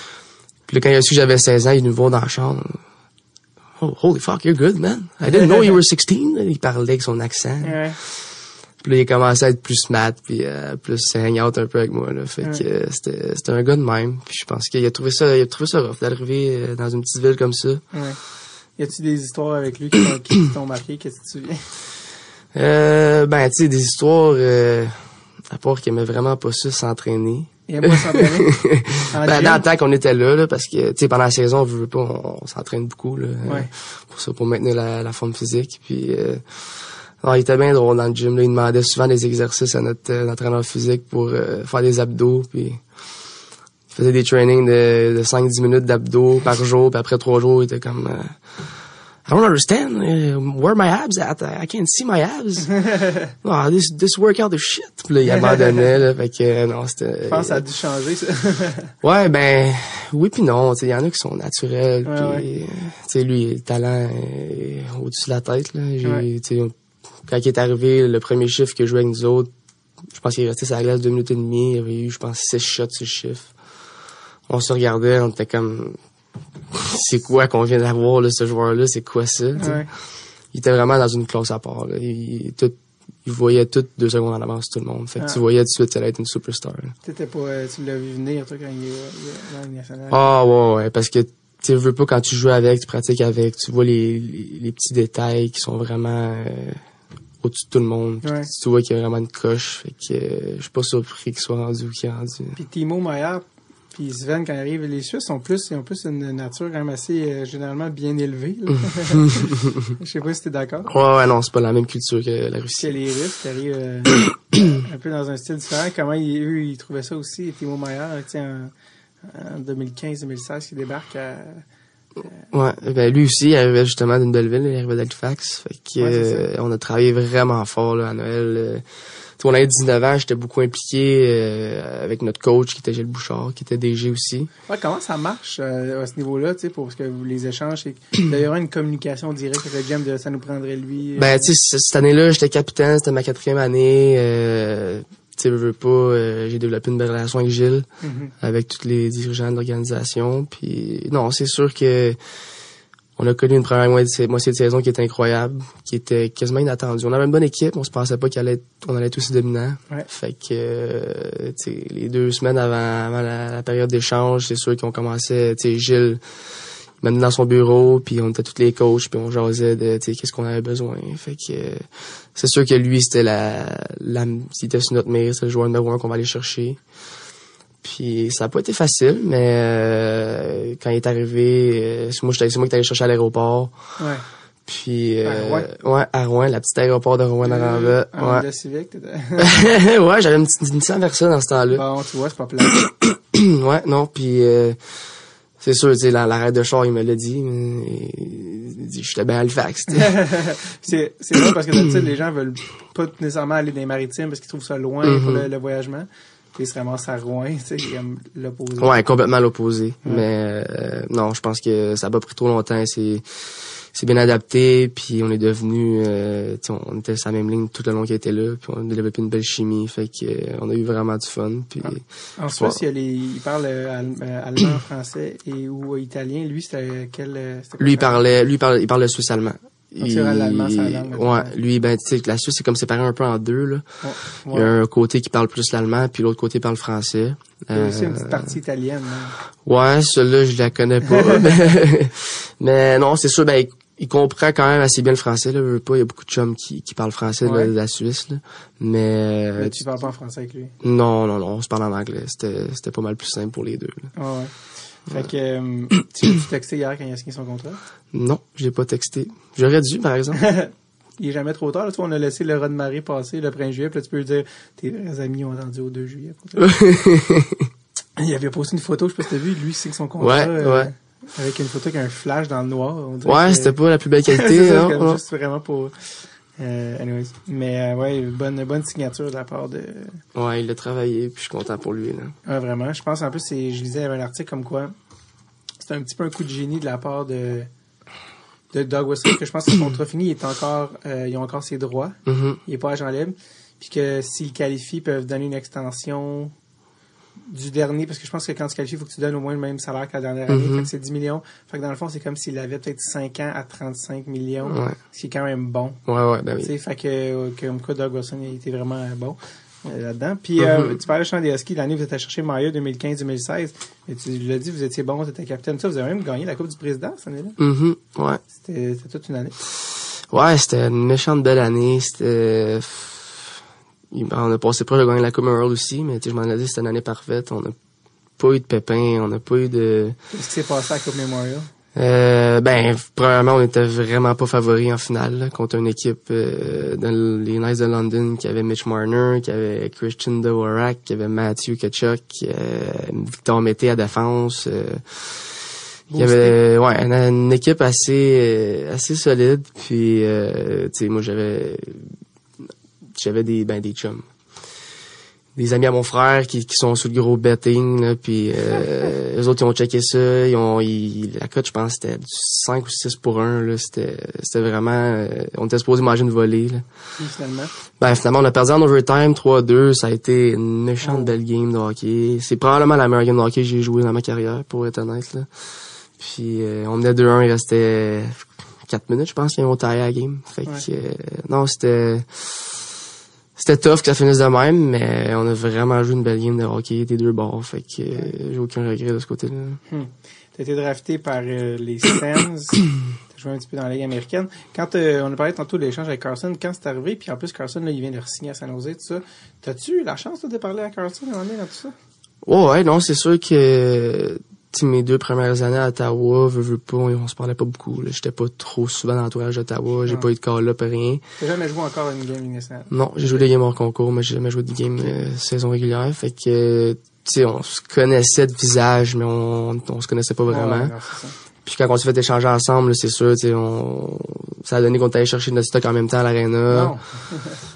Puis là, quand il a su que j'avais 16 ans, il nous voit dans la chambre. Oh, holy fuck, you're good, man. I didn't know you were 16. Il parlait avec son accent.
Ouais.
Puis là, il a commencé à être plus smart, puis plus hang out un peu avec moi, là. Fait que c'était un gars de même. Puis je pense qu'il a trouvé ça rough d'arriver dans une petite ville comme ça.
Ouais. Y a-tu des histoires avec lui qui t'ont marqué? Qu'est-ce que tu te souviens?
Ben, tu sais, des histoires, à part qu'il aimait vraiment pas ça, s'entraîner.
Il aime pas s'entraîner?
Ben, dans le temps qu'on était là, parce que, tu sais, pendant la saison, on s'entraîne beaucoup, là.
Ouais.
Pour maintenir la forme physique. Puis, non, il était bien drôle dans le gym, là. Il demandait souvent des exercices à notre entraîneur physique pour faire des abdos, puis il faisait des trainings de 5-10 minutes d'abdos par jour, puis après 3 jours, il était comme... I don't understand where my abs at. I can't see my abs. Oh, this workout is shit. Puis là, il abandonnait, là. Fait que, non, c'était...
Je pense que ça a dû changer, ça.
Ouais, ben, oui puis non. Tu sais, il y en a qui sont naturels.
Ouais,
puis, tu sais, lui, le talent est au-dessus de la tête, là. Tu sais, quand il est arrivé, le premier chiffre qu'il jouait avec nous autres, je pense qu'il est resté sur la glace 2 minutes et demie. Il avait eu, je pense, 6 shots sur le chiffre. On se regardait, on était comme... C'est quoi qu'on vient d'avoir, là, ce joueur-là? C'est quoi ça? Ouais. Il était vraiment dans une classe à part, là. Il voyait tout 2 secondes en avance tout le monde. Fait que tu voyais tout de suite qu'il allait être une superstar, là.
T'étais pas, tu l'as vu venir, toi, quand il est dans le national?
Ah, ouais, parce que tu veux pas quand tu joues avec, tu pratiques avec, tu vois les petits détails qui sont vraiment au-dessus de tout le monde. Ouais. Tu vois qu'il y a vraiment une coche. Fait que je suis pas surpris qu'il soit rendu où qu'il est rendu.
Puis Timo Meier puis Sven, quand ils arrivent, les Suisses ont plus une nature quand même assez généralement bien élevée. Je sais pas si t'es d'accord.
Ouais, non, c'est pas la même culture que la Russie.
C'est les Russes qui arrivent un peu dans un style différent. Comment eux, ils trouvaient ça aussi. Timo Meier, en 2015-2016, qui débarque à...
Ouais, ben lui aussi, il arrivait justement d'une belle ville, il arrivait d'Halifax. Fait que on a travaillé vraiment fort là, à Noël. On avait 19 ans, j'étais beaucoup impliqué avec notre coach qui était Gilles Bouchard, qui était DG aussi.
Ouais, comment ça marche à ce niveau-là, tu sais, parce que les échanges, il y aura une communication directe avec le GM, ça nous prendrait lui.
Ben, tu sais, cette année-là, j'étais capitaine, c'était ma 4e année. Tu sais, veux pas, j'ai développé une belle relation avec Gilles, avec tous les dirigeants de l'organisation. Puis non, c'est sûr que on a connu une première moitié de saison qui était incroyable, qui était quasiment inattendue. On avait une bonne équipe, on se pensait pas qu'on allait être aussi dominant. Ouais. Fait que, tu sais, les 2 semaines avant la période d'échange, c'est sûr qu'on commençait, tu sais, Gilles m'a mis dans son bureau, puis on était tous les coachs, puis on jasait de, tu sais, qu'est-ce qu'on avait besoin. Fait que, c'est sûr que lui, c'était s'il était sur notre mire, c'est le joueur numéro 1 qu'on va aller chercher. Puis ça a pas été facile, mais quand il est arrivé, c'est moi qui est allé chercher à l'aéroport. Ouais. Puis à Rouen, la petite aéroport de Rouen-Noranda.
Ouais. Civic,
ouais, j'avais une Nissan Versa dans ce temps-là.
Bon, tu vois, c'est pas plat.
Ouais, non, puis c'est sûr, tu sais, l'arrêt de char, il me l'a dit, j'étais bien à Halifax.
c'est vrai parce que d'habitude, les gens veulent pas nécessairement aller dans les maritimes parce qu'ils trouvent ça loin pour le voyagement. Puis il se ramasse à Rouen, tu sais, comme l'opposé.
Ouais, complètement l'opposé. Ouais. Mais non, je pense que ça a pas pris trop longtemps. C'est bien adapté, puis on est devenu, on était sur la même ligne tout le long qu'il était là, puis on a développé une belle chimie, fait que on a eu vraiment du fun. Puis
en Suisse, il parle allemand, français ou italien. Lui, c'était quel?
Lui, il parle le suisse-allemand.
L'allemand, c'est la langue.
Ouais, lui, ben, tu sais, la Suisse, c'est comme séparé un peu en deux, là. Ouais. Il y a un côté qui parle plus l'allemand, puis l'autre côté parle français.
Il y a aussi une petite partie italienne, hein.
Ouais, celle-là, je la connais pas. mais non, c'est sûr, ben, il comprend quand même assez bien le français, là. Il y a beaucoup de chums qui parlent français, là, de la Suisse, là. Mais
tu parles pas en français avec lui?
Non, on se parle en anglais. C'était pas mal plus simple pour les deux, là.
Ah ouais. Fait que, tu texté hier quand il a signé son contrat?
Non, j'ai pas texté. J'aurais dû, par exemple.
Il est jamais trop tard, là. Tu vois, on a laissé le raz de marée passer le 1er juillet, puis là, tu peux lui dire, tes vrais amis ont attendu au 2 juillet. Il avait posté une photo, je sais pas si t'as vu, lui signe son contrat.
Ouais.
Avec une photo avec un flash dans le noir.
Ouais, c'était pas la plus belle qualité,
ça,
non?
Juste vraiment pour... anyways. Mais ouais, bonne signature de la part de...
Ouais, il a travaillé, puis je suis content pour lui, là.
Ouais, vraiment. Je pense, en plus, je lisais un article comme quoi c'était un petit peu un coup de génie de la part de Doug Wilson, que je pense que son contrat fini, ils ont encore ses droits. Il est pas agent libre. Puis que s'ils qualifient, ils peuvent donner une extension du dernier, parce que je pense que quand tu qualifies, il faut que tu donnes au moins le même salaire que la dernière année. Fait que c'est 10 millions. Fait que dans le fond, c'est comme s'il avait peut-être 5 ans à 35 millions. Ouais. Ce qui est quand même bon.
Ouais, ben oui.
T'sais, fait que comme quoi Doug Wilson a été vraiment bon là-dedans. Puis tu parlais de Champ des Huskies, l'année où vous êtes allé chercher Meier 2015-2016. Et tu l'as dit, vous étiez bon, tu étais capitaine. Ça, vous avez même gagné la Coupe du Président cette année-là.
Ouais.
C'était toute une année.
Ouais, c'était une méchante belle année. C'était... On a passé proche de gagner la Coupe Memorial aussi, mais je m'en ai dit c'était une année parfaite. On n'a pas eu de pépins, on n'a pas eu de...
Qu'est-ce qui s'est passé à la Coupe Memorial?
Premièrement, on était vraiment pas favoris en finale, là, contre une équipe dans les Knights de London qui avait Mitch Marner, qui avait Christian Dvorak, qui avait Matthew Tkachuk, Victor Mété à défense. Il y avait une équipe assez solide. Puis tu sais, moi j'avais des chums. Des amis à mon frère qui sont sur le gros betting, là, puis eux autres ils ont checké ça, la cote je pense c'était du 5 ou 6 pour 1 là, c'était vraiment on était supposé manger une volée là.
Et finalement
on a perdu en overtime 3-2, ça a été une méchante belle game de hockey. C'est probablement la meilleure game de hockey que j'ai joué dans ma carrière pour être honnête là. Puis on menait 2-1, il restait 4 minutes je pense qu'ils ont taillé la game. Fait que non, c'était tough que ça finisse de même, mais on a vraiment joué une belle game de hockey des deux bords, fait que j'ai aucun regret de ce côté-là.
T'as été drafté par les Sens, t'as joué un petit peu dans la Ligue américaine. Quand on a parlé tantôt de l'échange avec Carlson, quand c'est arrivé, puis en plus Carlson là, il vient de re-signer à San Jose, tout ça, t'as-tu eu la chance de parler à Carlson à un moment donné dans tout ça?
Ouais, non, c'est sûr que mes 2 premières années à Ottawa, veux pas, on se parlait pas beaucoup. Là. J'étais pas trop souvent dans l'entourage d'Ottawa, j'ai pas eu de call-up, rien.
T'as jamais joué encore une game nationale?
Non, j'ai joué des games hors concours, mais j'ai jamais joué des games saison régulière. Fait que, tu sais, on se connaissait de visage, mais on se connaissait pas vraiment.
Ouais, non, c'est ça.
Puis quand on s'est fait échanger ensemble, là, c'est sûr, tu sais, ça a donné qu'on était allé chercher notre stock en même temps à l'aréna.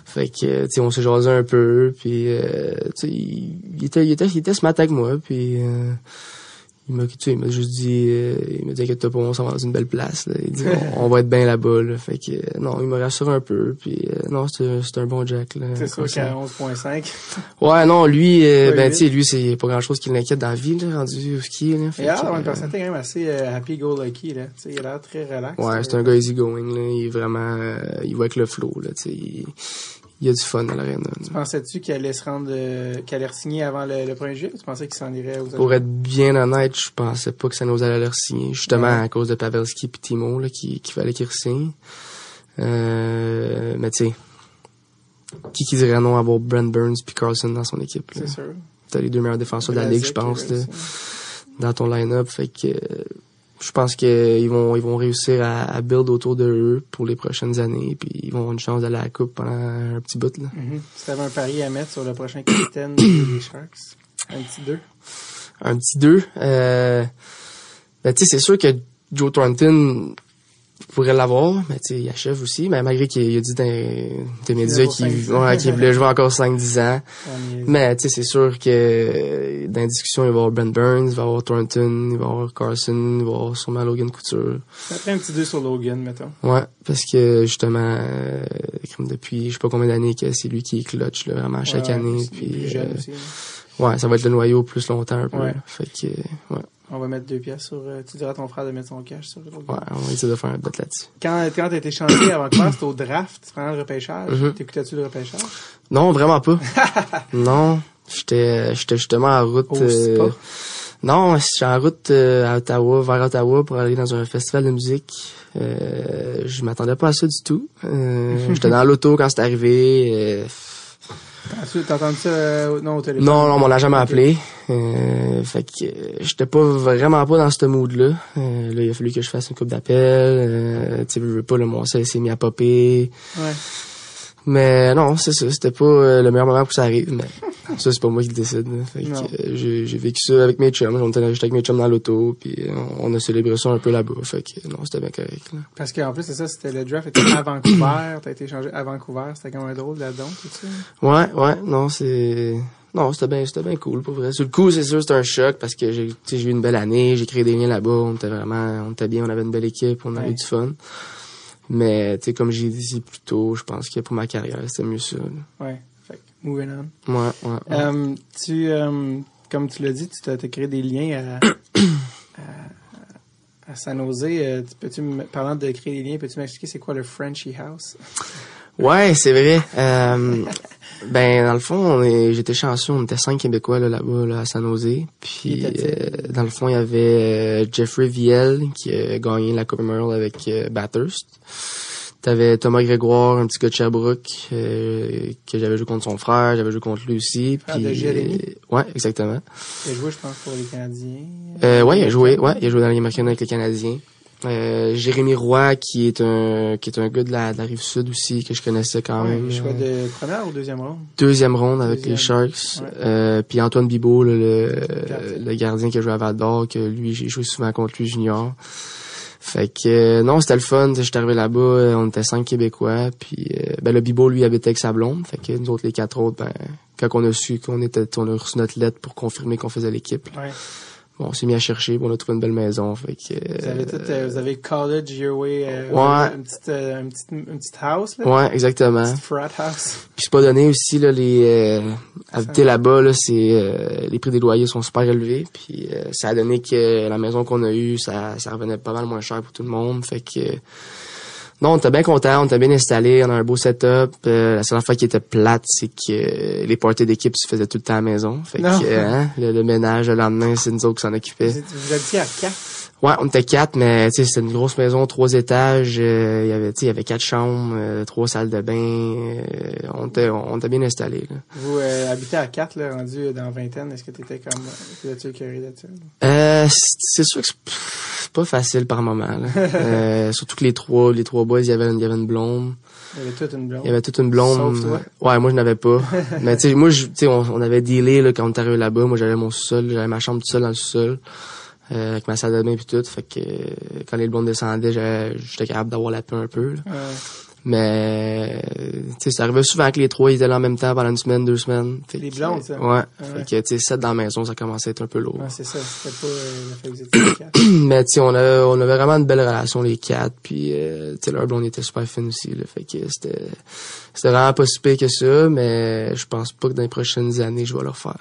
Fait que, tu sais, on s'est jasé un peu, puis, tu sais, il était smart avec moi, puis... Il m'a juste dit, il m'a dit inquiète-toi pas, on s'en va dans une belle place, là. Il dit, on va être bien là-bas, là. Fait que, non, il m'a rassuré un peu, puis non, c'est un bon Jack, là.
C'est sûr qu'à 11.5.
Ouais, non, lui, tu sais, lui, c'est pas grand-chose qui l'inquiète dans la vie, là, rendu au ski, là.
Il a l'air d'avoir une personnalité quand même assez happy-go-lucky, là. Tu sais, il a l'air très relax.
Ouais, c'est un gars easy-going, là. Il est vraiment, il va avec le flow, là, tu sais. Il y a du fun à l'aréna.
Tu pensais-tu qu'il allait se rendre, qu'il allait re-signer avant le 1er juillet? Tu pensais qu'il s'en irait aux
Pour être bien honnête, je pensais pas que ça nous allait le re-signer. Justement, à cause de Pavelski et Timo, là, qu'il fallait qu'il re-signe. Mais tu sais, qui dirait non à avoir Brent Burns puis Carlson dans son équipe, là?
C'est sûr.
T'as les 2 meilleurs défenseurs de la ligue, je pense, là, dans ton line-up. Fait que, je pense qu'ils vont réussir à build autour de eux pour les prochaines années, puis ils vont avoir une chance d'aller à la coupe pendant un petit bout, là.
Si t'avais un pari à mettre sur le prochain capitaine des Sharks, un petit 2.
Un petit 2. Tu sais, c'est sûr que Joe Thornton pourrait l'avoir, mais tu sais, il achève aussi, mais malgré qu'il a dit dans des médias qu'il voulait jouer encore 5-10 ans. Mais tu sais, c'est sûr que dans la discussion, il va y avoir Brent Burns, il va y avoir Thornton, il va y avoir Carson, il va y avoir sûrement Logan Couture.
Après un petit 2 sur Logan, mettons.
Ouais, parce que justement, depuis je sais pas combien d'années que c'est lui qui est clutch, là, vraiment chaque année. Puis
jeune aussi.
Ouais, ça va être le noyau plus longtemps un peu.
Ouais.
Fait que, ouais.
On va mettre 2 pièces sur... tu diras à ton frère de mettre son cash sur Logan.
Ouais, on va essayer de faire un bet là-dessus.
Quand t'as été chancé avant Vancouver, c'était au draft, pendant le repêchage. T'écoutais-tu le repêchage?
Non, vraiment pas. Non, j'étais justement en route... non, j'étais en route à Ottawa, vers Ottawa, pour aller dans un festival de musique. Je m'attendais pas à ça du tout. J'étais dans l'auto quand c'est arrivé.
T'as entendu ça au téléphone?
Non, on l'a jamais appelé. Fait que j'étais pas vraiment pas dans ce mood-là. Là, il a fallu que je fasse une coupe d'appel. Tu sais, veux pas, le mon sel s'est mis à popper.
Ouais.
Mais non, c'est ça. C'était pas le meilleur moment pour que ça arrive, mais ça, c'est pas moi qui le décide. Fait que j'ai vécu ça avec mes chums. J'étais avec mes chums dans l'auto, puis on a célébré ça un peu là-bas. Fait que non, c'était bien correct, là.
Parce qu'en plus, c'est ça, c'était le draft était à Vancouver. T'as été échangé à Vancouver. C'était comme un drôle là-dedans, tout ça.
Ouais. Non, c'était bien cool, pour vrai. Sur le coup, c'est sûr, c'était un choc parce que j'ai eu une belle année, j'ai créé des liens là-bas, on était bien, on avait une belle équipe, on avait du fun. Mais, tu sais, comme j'ai dit plus tôt, je pense que pour ma carrière, c'était mieux ça, là.
Ouais. Fait que, moving on.
Ouais.
Comme tu l'as dit, tu t'as créé des liens à San Jose. Parlant de créer des liens, peux-tu m'expliquer c'est quoi le Frenchy House?
Ouais, c'est vrai. Dans le fond, j'étais chanceux, on était 5 Québécois là-bas là, à San Jose. Puis dans le fond, il y avait Jeffrey Viel qui a gagné la Coupe Memorial avec Bathurst. T'avais Thomas Grégoire, un petit gars de Sherbrooke, que j'avais joué contre son frère, j'avais joué contre lui aussi.
Puis, de Jérémy?
Ouais, exactement.
Il a joué, je pense, pour les Canadiens.
Ouais, il a joué dans la Ligue américaine avec les Canadiens. Jérémy Roy, qui est un gars de la Rive-Sud aussi, que je connaissais quand même.
Choix de première ou deuxième ronde?
Deuxième ronde avec les Sharks.
Ouais.
Puis Antoine Bibeau, là, le gardien qui a joué à Val-d'Or, que lui, j'ai joué souvent contre lui junior. Fait que non, c'était le fun. J'étais arrivé là-bas, on était 5 Québécois. Puis le Bibeau, lui, habitait avec sa blonde. Fait que nous autres, les 4 autres, quand on a su on a reçu notre lettre pour confirmer qu'on faisait l'équipe.
Ouais.
Bon, on s'est mis à chercher, on a trouvé une belle maison, fait que...
Vous avez college your way,
ouais.
Une petite house, là?
Ouais, exactement.
Une petite frat house.
Puis c'est pas donné aussi, là, habiter là-bas, là, les prix des loyers sont super élevés, puis ça a donné que la maison qu'on a eue, ça revenait pas mal moins cher pour tout le monde, fait que... Non, on était bien contents, on était bien installés, on a un beau setup. La seule fois qui était plate, c'est que les parties d'équipe se faisaient tout le temps à la maison. Fait que le ménage le lendemain, c'est nous autres qui s'en occupaient.
Vous habitiez à 4?
Ouais, on était 4, mais tu sais, c'était une grosse maison, 3 étages. Il y avait 4 chambres, 3 salles de bain. On était bien installés, là.
Vous habitez à 4, là, rendu dans vingtaine. Est-ce que t'étais comme tu écœuré là-dessus?
C'est sûr que c'est pas facile par moment, là. Surtout que les trois boys, il y avait une blonde.
Il y avait toute une blonde.
Il y avait toute une blonde.
Sauf toi?
Ouais, moi je n'avais pas. Mais tu sais, moi on avait dealé là quand on était arrivé là-bas. Moi j'avais mon sous-sol, j'avais ma chambre toute seule dans le sous-sol. Avec ma salle de bain puis tout, fait que quand les blondes descendaient, j'étais capable d'avoir la paix un peu. Là.
Ouais.
Mais tu sais, ça arrivait souvent que les trois ils étaient là en même temps pendant une semaine, 2 semaines.
Les blondes, ça.
Ouais. Fait que tu sais, 7 dans la maison, ça commençait à être un peu lourd.
Ouais, c'est ça, c'était pas le fait que vous étiez 4.
Mais tu sais, on avait vraiment une belle relation les 4, puis tu sais leur blonde était super fine aussi, là, fait que c'était vraiment pas si pire que ça, mais je pense pas que dans les prochaines années je vais le refaire.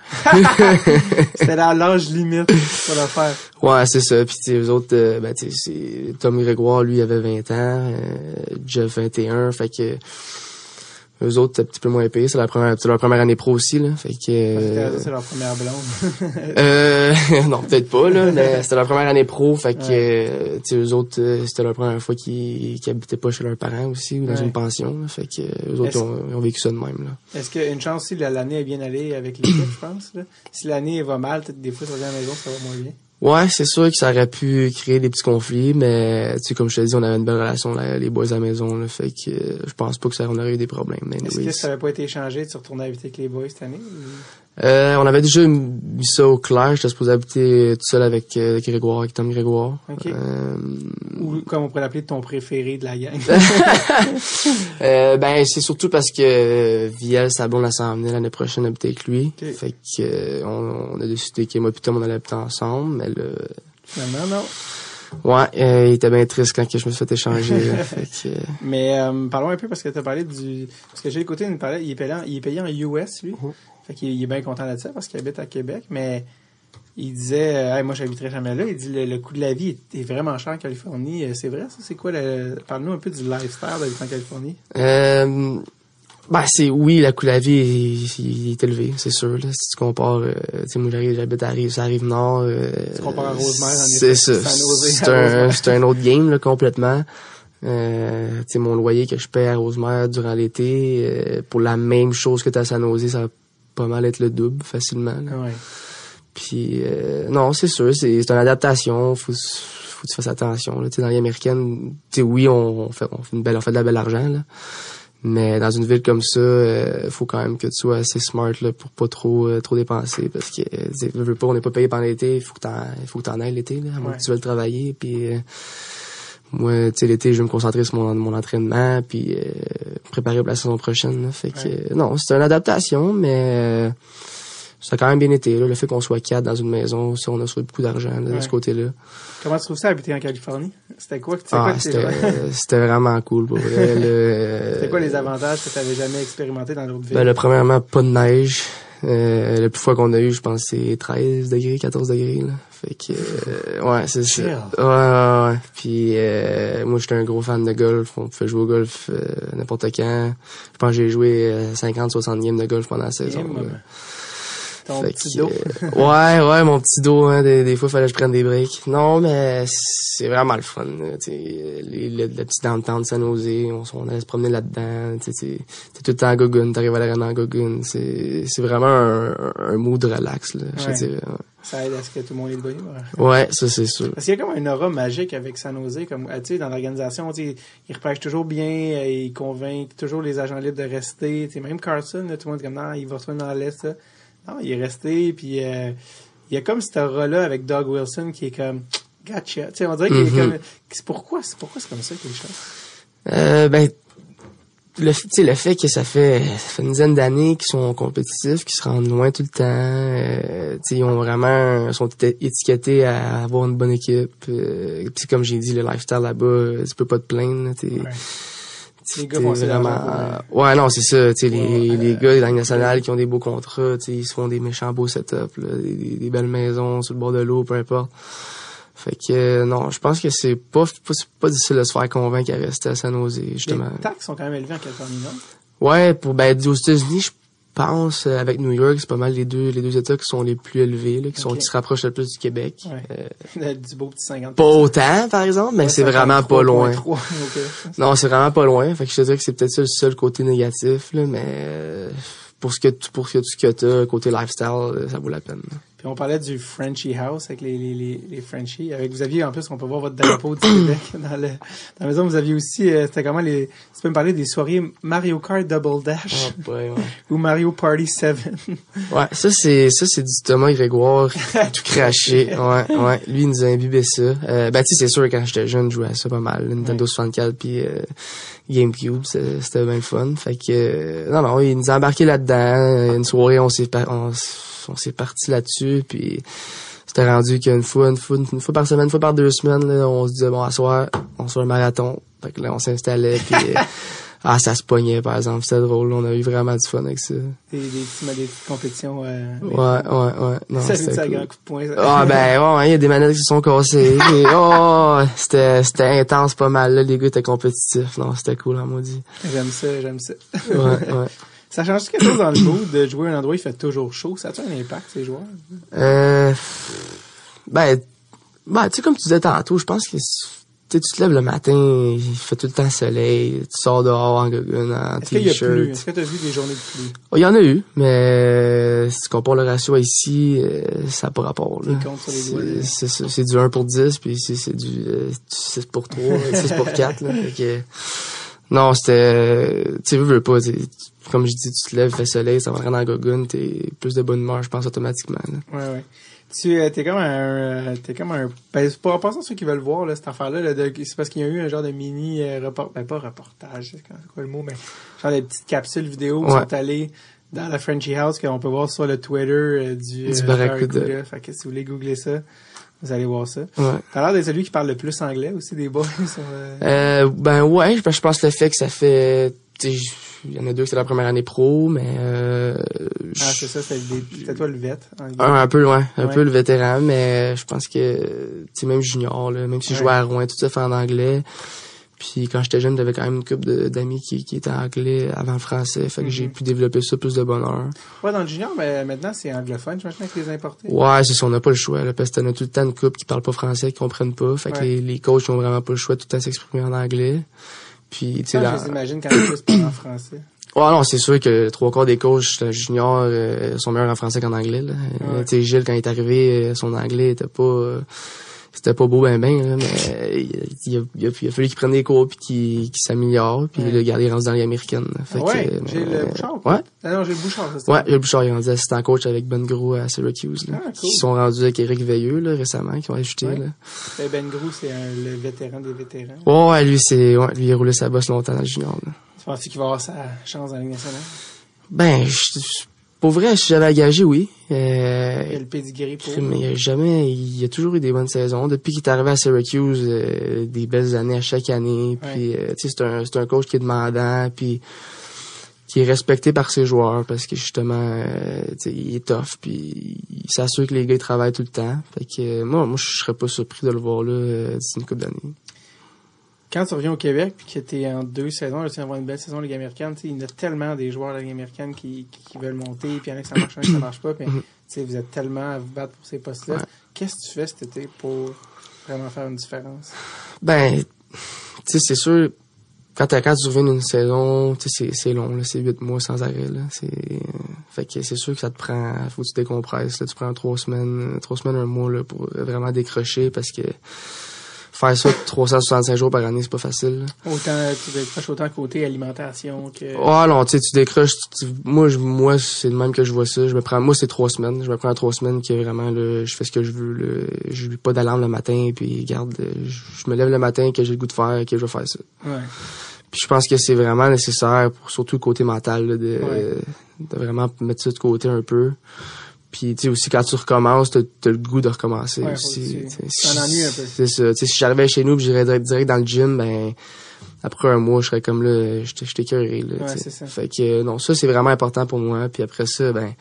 C'était dans l'âge limite pour le faire.
Ouais, c'est ça. Puis tu sais, eux autres, tu sais, c'est Tom Grégoire, lui, il avait 20 ans, Jeff 21, fait que eux autres, c'est un petit peu moins payé. C'est leur première année pro aussi, là. Fait que
c'est leur première blonde.
non, peut-être pas, là, mais c'était leur première année pro, fait que tu sais, eux autres, c'était leur première fois qu'ils habitaient pas chez leurs parents aussi ou dans une pension, là. Fait que eux autres ils ont vécu ça de même, là.
Est-ce qu'il y a une chance si l'année est bien allée avec l'équipe, je pense, là? Si l'année va mal, peut-être des fois tu reviens à la maison, ça va moins bien.
Ouais, c'est sûr que ça aurait pu créer des petits conflits, mais tu sais, comme je te dis, on avait une belle relation là, les boys à la maison, là, fait que je pense pas que ça on aurait eu des problèmes. Mais
est-ce que ça avait pas été échangé de se retourner habiter avec les boys cette année?
On avait déjà mis ça au clair. J'étais supposé habiter tout seul avec Grégoire, avec Tom Grégoire.
Okay. Ou comme on pourrait l'appeler ton préféré de la gang.
C'est surtout parce que Viel, sa blonde, elle s'en venait l'année prochaine habiter avec lui.
Okay.
Fait que on a décidé que moi et Tom, on allait habiter ensemble, mais là...
Finalement, non.
Ouais, il était bien triste quand je me suis fait échanger. Là, fait que...
Mais parlons un peu parce que tu as parlé parce que j'ai écouté une parole, il est payé en US, lui. Fait qu'il est bien content de ça parce qu'il habite à Québec, mais il disait moi j'habiterais jamais là. Il dit le coût de la vie est vraiment cher en Californie. C'est vrai ça? C'est quoi parle-nous un peu du lifestyle d'habiter en Californie.
Oui, le coût de la vie il est élevé, c'est sûr. Là. Si tu compares, tu sais, moi j'habite à la Rive-Nord.
Tu compares à Rosemère, en
effet. C'est ça. C'est un autre game là, complètement. Tu sais, mon loyer que je paie à Rosemère durant l'été, pour la même chose que t'as à San Jose, ça va pas mal être le double facilement. Là.
Ouais.
Puis non, c'est sûr, c'est une adaptation, faut que tu fasses attention. Tu sais, dans les américaines, tu sais, oui, on fait de la belle argent, là. Mais dans une ville comme ça, faut quand même que tu sois assez smart là pour pas trop dépenser parce que veux pas, on n'est pas payé pendant l'été, il faut que t'en ailles l'été là, à moins que tu veuilles travailler puis moi, tu sais, l'été, je vais me concentrer sur mon entraînement puis préparer pour la saison prochaine là. Fait que non, c'est une adaptation mais ça a quand même bien été là, le fait qu'on soit 4 dans une maison, si on a sauvé beaucoup d'argent là, de ce côté-là.
Comment tu trouves ça habiter en Californie? C'était quoi?
C'était vraiment cool pour vrai.
C'était quoi les avantages que tu n'avais jamais expérimenté dans d'autres villes?
Premièrement, pas de neige. Le plus froid qu'on a eu, je pense, c'est 13 degrés, 14 degrés. Là. Fait que ouais, c'est ça. Ouais. Puis moi, j'étais un gros fan de golf. On pouvait jouer au golf n'importe quand. Je pense que j'ai joué 50-60 games de golf pendant la saison.
Ton petit dos.
Ouais, mon petit dos, hein, des fois, fallait que je prenne des breaks. Non, mais c'est vraiment le fun, tu sais, le petit downtown de San Jose, on allait se promener là-dedans, tu sais, t'es tout le temps à Gogun, t'arrives à l'arena à Gogun, c'est vraiment un mood relax, là, je dirais. Ouais.
Ça aide à ce que tout le monde est de bonne humeur.
Ouais, ça, c'est sûr.
Parce qu'il y a comme un aura magique avec San Jose, comme, tu sais, dans l'organisation, tu sais, ils repêchent toujours bien, ils convainquent toujours les agents libres de rester, tu sais, même Carson, là, tout le monde est comme, non, il va retourner dans l'Est, ça. Non, il est resté, puis il y a comme cette aura-là avec Doug Wilson qui est comme, gotcha. Tu sais, on dirait qu'il est comme, pourquoi c'est comme ça quelque chose?
Le fait que ça fait une dizaine d'années qu'ils sont compétitifs, qu'ils se rendent loin tout le temps, ils ont vraiment, sont étiquetés à avoir une bonne équipe, puis comme j'ai dit, le lifestyle là-bas, tu peux pas te plaindre,
Les gars font
vraiment, ouais, non, c'est ça, tu sais, les gars de la Ligue nationale qui ont des beaux contrats, tu sais, ils se font des méchants beaux setups, là, des belles maisons sur le bord de l'eau, peu importe. Fait que, non, je pense que c'est pas difficile de se faire convaincre à rester à San Jose, justement.
Les taxes sont quand même élevées en Californie, non?
Ouais, aux États-Unis, je pense, avec New York, c'est pas mal les deux États qui sont les plus élevés, là, qui se rapprochent le plus du Québec.
Ouais. Du beau petit 50%.
Pas autant, par exemple, mais c'est vraiment pas loin. Non, c'est vraiment pas loin. Fait que je te dirais que c'est peut-être ça le seul côté négatif, là, mais, pour ce que t'as, côté lifestyle, ça vaut la peine.
Puis on parlait du Frenchie House avec les Frenchies. Avec vous aviez en plus, on peut voir votre drapeau du Québec dans la maison. Vous aviez aussi, c'était comment tu peux me parler des soirées Mario Kart Double Dash ou Mario Party 7.
Ouais, ça c'est du Thomas Grégoire tout craché. Ouais. Lui il nous a imbibé ça. Tu sais c'est sûr quand j'étais jeune, je jouais à ça pas mal, Nintendo 64 puis GameCube, c'était bien le fun. Fait que non, il nous a embarqué là-dedans. Une soirée, on s'est parti là-dessus, puis c'était rendu qu'une fois par semaine, une fois par 2 semaines, là, on se disait bon, à soir, on se fait un marathon. Fait que là, on s'installait, puis ça se pognait, par exemple. C'était drôle, on a eu vraiment du fun avec ça.
Des petites compétitions.
Ouais. Non,
ça
c'était
un
cool.
grand coup de poing.
Ça. Il y a des manettes qui se sont cassées. C'était intense pas mal, là. Les gars étaient compétitifs. Non, c'était cool, en maudit.
J'aime ça.
Ouais.
Ça change quelque chose dans le mood de jouer à un endroit où il fait toujours chaud? Ça a-tu un impact, ces joueurs?
Tu sais, comme tu disais tantôt, je pense que tu te lèves le matin, il fait tout le temps soleil, tu sors dehors en gogun, en
t-shirt. Est-ce que tu as vu des journées de pluie?
Il y en a eu, mais si tu compares le ratio à ici, ça n'a pas rapport. Là. C'est du 1 pour 10, puis ici, c'est du 6 pour 3, 6 pour 4. Là, fait que, non, c'était... Tu veux pas, comme je dis, tu te lèves, il fait soleil, ça va rentrer dans la gogun, t'es plus de bonne humeur, je pense, automatiquement. Là.
Ouais. T'es comme un, pour pensant à ceux qui veulent voir, là, cette affaire-là, c'est parce qu'il y a eu un genre de mini, pas reportage, c'est quoi le mot, mais genre des petites capsules vidéo qui sont allées dans la Frenchie House, qu'on peut voir sur le Twitter, du Barracuda. Fait que si vous voulez googler ça, vous allez voir ça.
Ouais.
T'as l'air d'être celui qui parle le plus anglais aussi, des boys.
Ouais, je pense le fait que ça fait, il y en a 2 que c'est la première année pro, mais
c'est ça, c'était toi le vet.
Un peu loin, peu le vétéran, mais je pense que même junior, là, même si je jouais à Rouen, tout ça fait en anglais. Puis quand j'étais jeune, j'avais quand même une couple d'amis qui étaient anglais avant le français, fait que j'ai pu développer ça plus de bonheur.
Ouais, dans le junior, mais maintenant c'est anglophone, je m'imagine, avec les importés.
Ouais, c'est ça, on n'a pas le choix, là, parce que t'en as tout le temps une couple qui parle pas français, qui comprennent pas, fait que les coachs ont vraiment pas le choix de tout le temps s'exprimer en anglais. Puis, tu sais,
je l'imagine quand même plus parler en français.
Ouais, non, c'est sûr que 3/4 des coachs juniors sont meilleurs en français qu'en anglais, là. Tu sais, Gilles, quand il est arrivé, son anglais c'était pas beau là, mais il a fallu qu'il prenne des cours puis qu'il s'améliore, puis il a gardé rendu dans les américaines. Fait
j'ai le Bouchard.
Ouais.
Ah non, j'ai le Bouchard, c'est ça.
Ouais, j'ai le Bouchard, il est rendu assistant coach avec Ben Gros à Syracuse, là.
Cool.
Qui sont rendus avec Éric Veilleux, là, récemment, qui ont ajouté, là.
Ben Gros, c'est le vétéran des vétérans.
Ouais, lui, il a roulé sa bosse longtemps dans le junior, là.
Tu penses qu'il va avoir sa chance dans la Ligue nationale?
Pour vrai, si j'avais engagé, oui.
Il y a le pedigree pour.
Mais il a toujours eu des bonnes saisons. Depuis qu'il est arrivé à Syracuse, des belles années à chaque année. Puis, tu sais, c'est un coach qui est demandant, puis qui est respecté par ses joueurs parce que justement, tu sais, il est tough, puis il s'assure que les gars ils travaillent tout le temps. Fait que moi, je serais pas surpris de le voir là d'ici une couple d'années.
quand tu reviens au Québec puis que t'es en 2 saisons, là, tu vas avoir une belle saison de Ligue américaine, il y en a tellement des joueurs de la Ligue américaine qui veulent monter, puis il y en a que ça marche, il y en a que ça marche pas, puis vous êtes tellement à vous battre pour ces postes-là. Ouais. Qu'est-ce que tu fais cet été pour vraiment faire une différence?
Ben, tu sais, c'est sûr, quand tu reviens d'une saison, tu sais, c'est long, là, c'est 8 mois sans arrêt, là. Fait que c'est sûr que ça te prend, faut que tu décompresses, là. Tu prends 3 semaines, 1 mois, là, pour vraiment décrocher parce que faire ça 365 jours par année, c'est pas facile, là.
Autant, tu décroches autant côté alimentation que...
Ah, non, tu sais, tu décroches, moi, c'est le même que je vois ça. Moi, c'est 3 semaines. Je me prends 3 semaines que vraiment, là, je fais ce que je veux, là. Je n'ai pas d'alarme le matin, puis regarde, je me lève le matin que j'ai le goût de faire, que je vais faire ça.
Ouais.
Puis je pense que c'est vraiment nécessaire, surtout le côté mental, là, de vraiment mettre ça de côté un peu. Puis tu sais aussi quand tu recommences, t'as le goût de recommencer aussi.
Ça ennuie un peu.
C'est ça. Tu sais, si j'arrivais chez nous, puis j'irais direct dans le gym, ben après un mois, je serais comme là, je t'écœurerais, là.
Ouais, c'est ça.
Fait que non, ça c'est vraiment important pour moi. Puis après ça, ben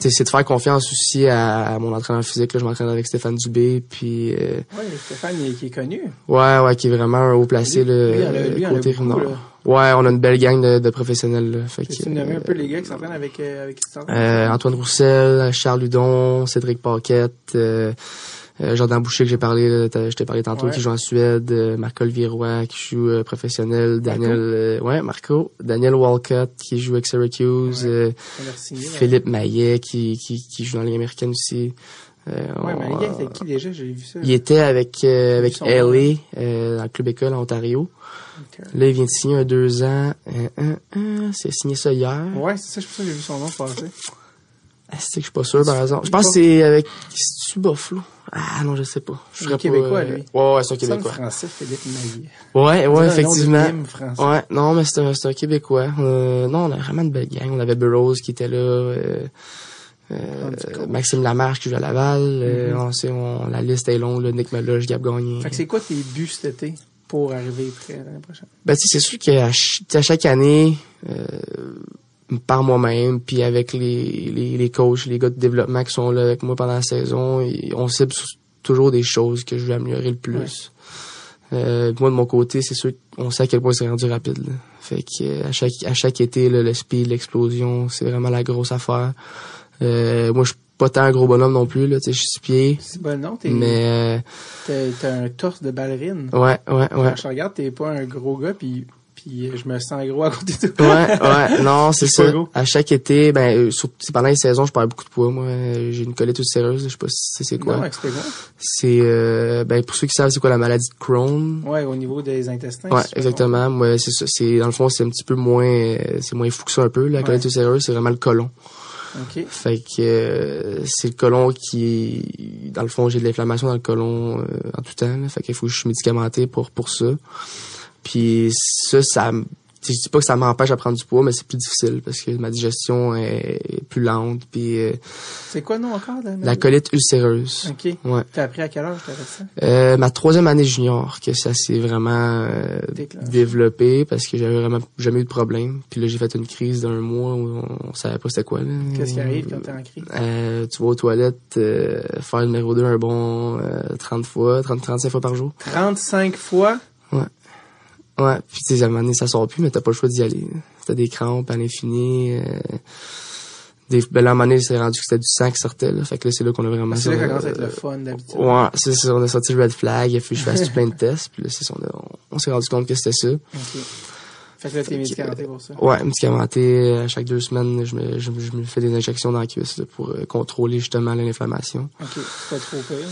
c'est de faire confiance aussi à mon entraîneur physique. Là, je m'entraîne avec Stéphane Dubé, puis...
Oui, Stéphane, qui est connu.
Ouais, qui est vraiment un haut placé,
lui,
côté
beaucoup, là.
Ouais, on a une belle gang de professionnels, là. Fait
tu nommer un peu les gars qui s'entraînent avec
Antoine Roussel, Charles Hudon, Cédric Paquette, Jordan Boucher que j'ai parlé, là, je t'ai parlé tantôt, qui joue en Suède, Marco Viroy qui joue professionnel, Marco, Daniel Walcott qui joue avec Syracuse, Philippe Maillet qui joue dans la Ligue américaine aussi.
Maillet était qui déjà? J'ai vu ça.
Il était avec LA, dans le club école en Ontario. Okay. Là, il vient de signer un 2 ans. C'est signé ça hier.
Ouais, c'est ça, je pense que j'ai vu son nom passer.
C'est que je suis pas sûr, par exemple. Je pense que c'est avec... C'est-tu Buffalo? Ah non, je sais pas.
C'est un Québécois, lui.
Ouais, c'est un Québécois.
C'est un Français, Philippe Maillet.
Ouais, effectivement.
Ouais,
non, mais c'est un Québécois. Non, on a vraiment une belle gang. On avait Burroughs qui était là. Maxime Lamarche qui joue à Laval. La liste est longue, là. Nick Meloche, Gab Gagné.
Fait que c'est quoi tes buts cet été pour arriver près l'année prochaine?
Ben, tu sais, c'est sûr qu'à chaque année, par moi-même, puis avec les coachs, les gars de développement qui sont là avec moi pendant la saison, on cible toujours des choses que je veux améliorer le plus. Ouais. Moi, de mon côté, c'est sûr qu'on sait à quel point c'est rendu rapide, là. Fait que à chaque été, là, le speed, l'explosion, c'est vraiment la grosse affaire. Moi, je suis pas tant un gros bonhomme non plus, là, tu sais, je suis 6 pieds.
C'est bon, non, t'as un torse de ballerine.
Ouais.
Quand je regarde, t'es pas un gros gars, puis je me sens gros à côté de toi.
Ouais, non, c'est ça. À chaque été, pendant les saisons, je perds beaucoup de poids, moi. J'ai une colite ulcéreuse, je sais pas si c'est quoi.
Non, explique quoi.
C'est, pour ceux qui savent c'est quoi la maladie de Crohn.
Ouais, au niveau des intestins.
Ouais, exactement. Moi, c'est ça. Dans le fond, c'est un petit peu moins, c'est moins fou que ça un peu, la colite ulcéreuse, c'est vraiment le côlon.
Okay.
Fait que c'est le côlon qui, dans le fond, j'ai de l'inflammation dans le côlon en tout temps. Là, fait qu'il faut que je suis médicamenté pour ça. Puis ça je dis pas que ça m'empêche à prendre du poids, mais c'est plus difficile parce que ma digestion est plus lente. Puis
c'est quoi le nom encore?
La colite ulcéreuse.
OK.
Ouais.
T'as appris à quelle âge t'as fait ça?
Ma 3e année junior que ça s'est vraiment développé parce que j'avais vraiment jamais eu de problème. Puis là, j'ai fait une crise d'1 mois où on savait pas c'était quoi, là.
Qu'est-ce qui arrive quand t'es en crise?
Tu vas aux toilettes, faire le numéro 2 un bon 35 fois par jour.
35 fois?
Ouais, puis tu sais, à un moment donné, ça sort plus, mais t'as pas le choix d'y aller. T'as des crampes à l'infini. Là, à un moment donné, c'est rendu que c'était du sang qui sortait, là. Fait que là, c'est là qu'on a vraiment...
C'est là que ça commence à être le fun, d'habitude.
Ouais, c'est ça, on a sorti le red flag, il a fallu que je fasse plein de tests, puis là, c'est ça, on s'est rendu compte que c'était ça.
OK. Fait que là, t'es médicamenté pour ça?
Ouais, médicamenté. À chaque 2 semaines, je me fais des injections dans la cuisse, là, pour contrôler justement l'inflammation.
OK. C'est pas trop pire?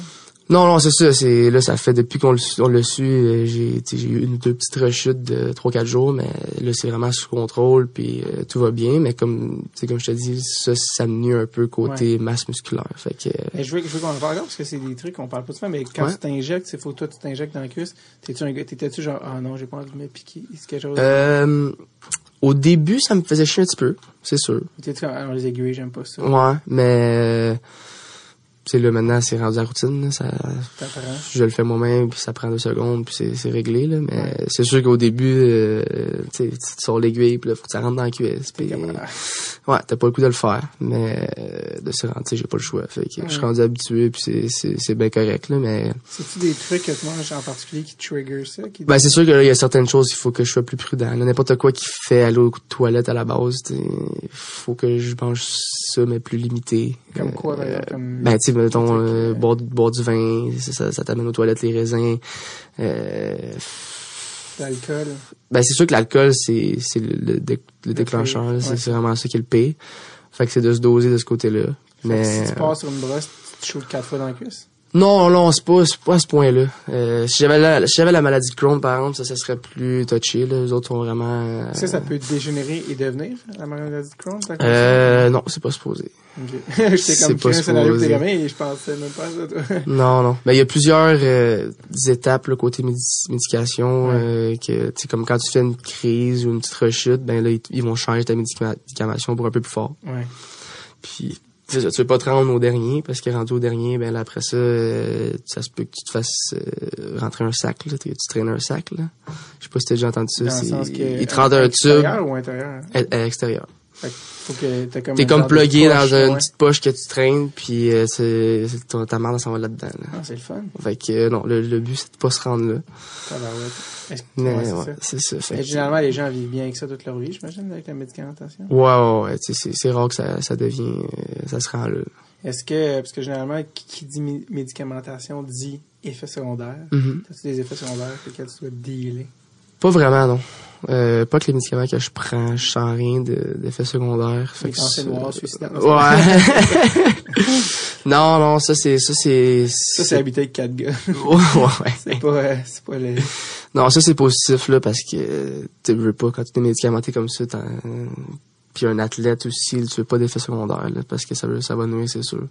Non, c'est ça. Là, ça fait depuis qu'on l'a su, j'ai eu 1 ou 2 petites rechutes de 3-4 jours, mais là, c'est vraiment sous contrôle, puis tout va bien. Mais comme je te dis, ça me nuit un peu côté masse musculaire. Fait que.
Je veux qu'on en parle parce que c'est des trucs qu'on parle pas souvent, mais quand tu t'injectes, il faut que toi tu t'injectes dans la cuisse. T'étais-tu genre non, j'ai pas envie de me piquer, c'est quelque chose.
Au début, ça me faisait chier un petit peu, c'est sûr.
T'étais comme les aiguilles, j'aime pas ça.
Ouais, mais sais, là, maintenant, c'est rendu la routine, là, ça, je le fais moi-même, puis ça prend 2 secondes, puis c'est réglé, là, mais c'est sûr qu'au début, tu sais, tu sors l'aiguille, puis là, faut que ça rentre dans la cuisse, puis ouais, t'as pas le coup de le faire, mais de se rendre, tu sais, j'ai pas le choix, fait que je suis rendu habitué, puis c'est bien correct, là, mais...
C'est-tu des trucs que tu manges en particulier qui trigger ça?
Ben, c'est sûr que là, il y a certaines choses, il faut que je sois plus prudent, là, n'importe quoi qui fait aller aux toilettes à la base, il faut que je mange ça, mais plus limité.
Comme quoi, d'ailleurs? Comme...
Ben, tu sais, mettons, boire du vin, ça t'amène aux toilettes, les raisins.
L'alcool.
Ben, c'est sûr que l'alcool, c'est le déclencheur, là, c'est vraiment ça qui est le pire. Fait que c'est de se doser de ce côté-là. Mais
si tu passes sur une brosse, tu shootes 4 fois dans la cuisse?
Non, c'est pas à ce point-là. Si j'avais la maladie de Crohn, par exemple, ça serait plus touché, là. Les autres sont vraiment...
Ça peut dégénérer et devenir, la maladie de Crohn?
Non, c'est pas supposé.
Okay. J'étais comme créé un scénario pour tes gamins et je pensais même pas à ça, toi.
Non. Mais il y a plusieurs étapes, là, côté médication, que, tu sais, comme quand tu fais une crise ou une petite rechute, ben là, ils vont changer ta médication pour un peu plus fort.
Ouais.
Puis... tu veux pas te rendre au dernier, parce que rendu au dernier, ben là, après ça, ça se peut que tu te fasses rentrer un sac, là. Tu traînes un sac, là. Je sais pas si t'as déjà entendu ça.
Dans le sens que...
Il te rend un tube.
Extérieur ou intérieur?
À l'extérieur.
Fait que faut que
t'es comme plugué dans une petite poche que tu traînes, puis ta marde s'en va là-dedans, là.
Ah, c'est le fun.
Fait que, non, le but, c'est de pas se rendre là.
Mais
c'est ça. Fait
généralement, les gens vivent bien avec ça toute leur vie, j'imagine, avec la médicamentation.
Ouais, c'est rare que ça devient, ça se rend là.
Est-ce que, parce que généralement, qui dit médicamentation dit effets secondaires. T'as-tu des effets secondaires avec lesquels tu dois dealer?
Pas vraiment, non. Pas que les médicaments que je prends, je sens rien d'effets secondaires.
Les pensées noires, suicidaires.
Ouais. non, ça c'est
habité avec 4 gars.
ouais.
C'est pas les...
Non, ça c'est positif, là, parce que tu veux pas, quand tu es médicamenté comme ça, puis un athlète aussi, tu veux pas d'effets secondaires, là, parce que ça va nuire, c'est sûr.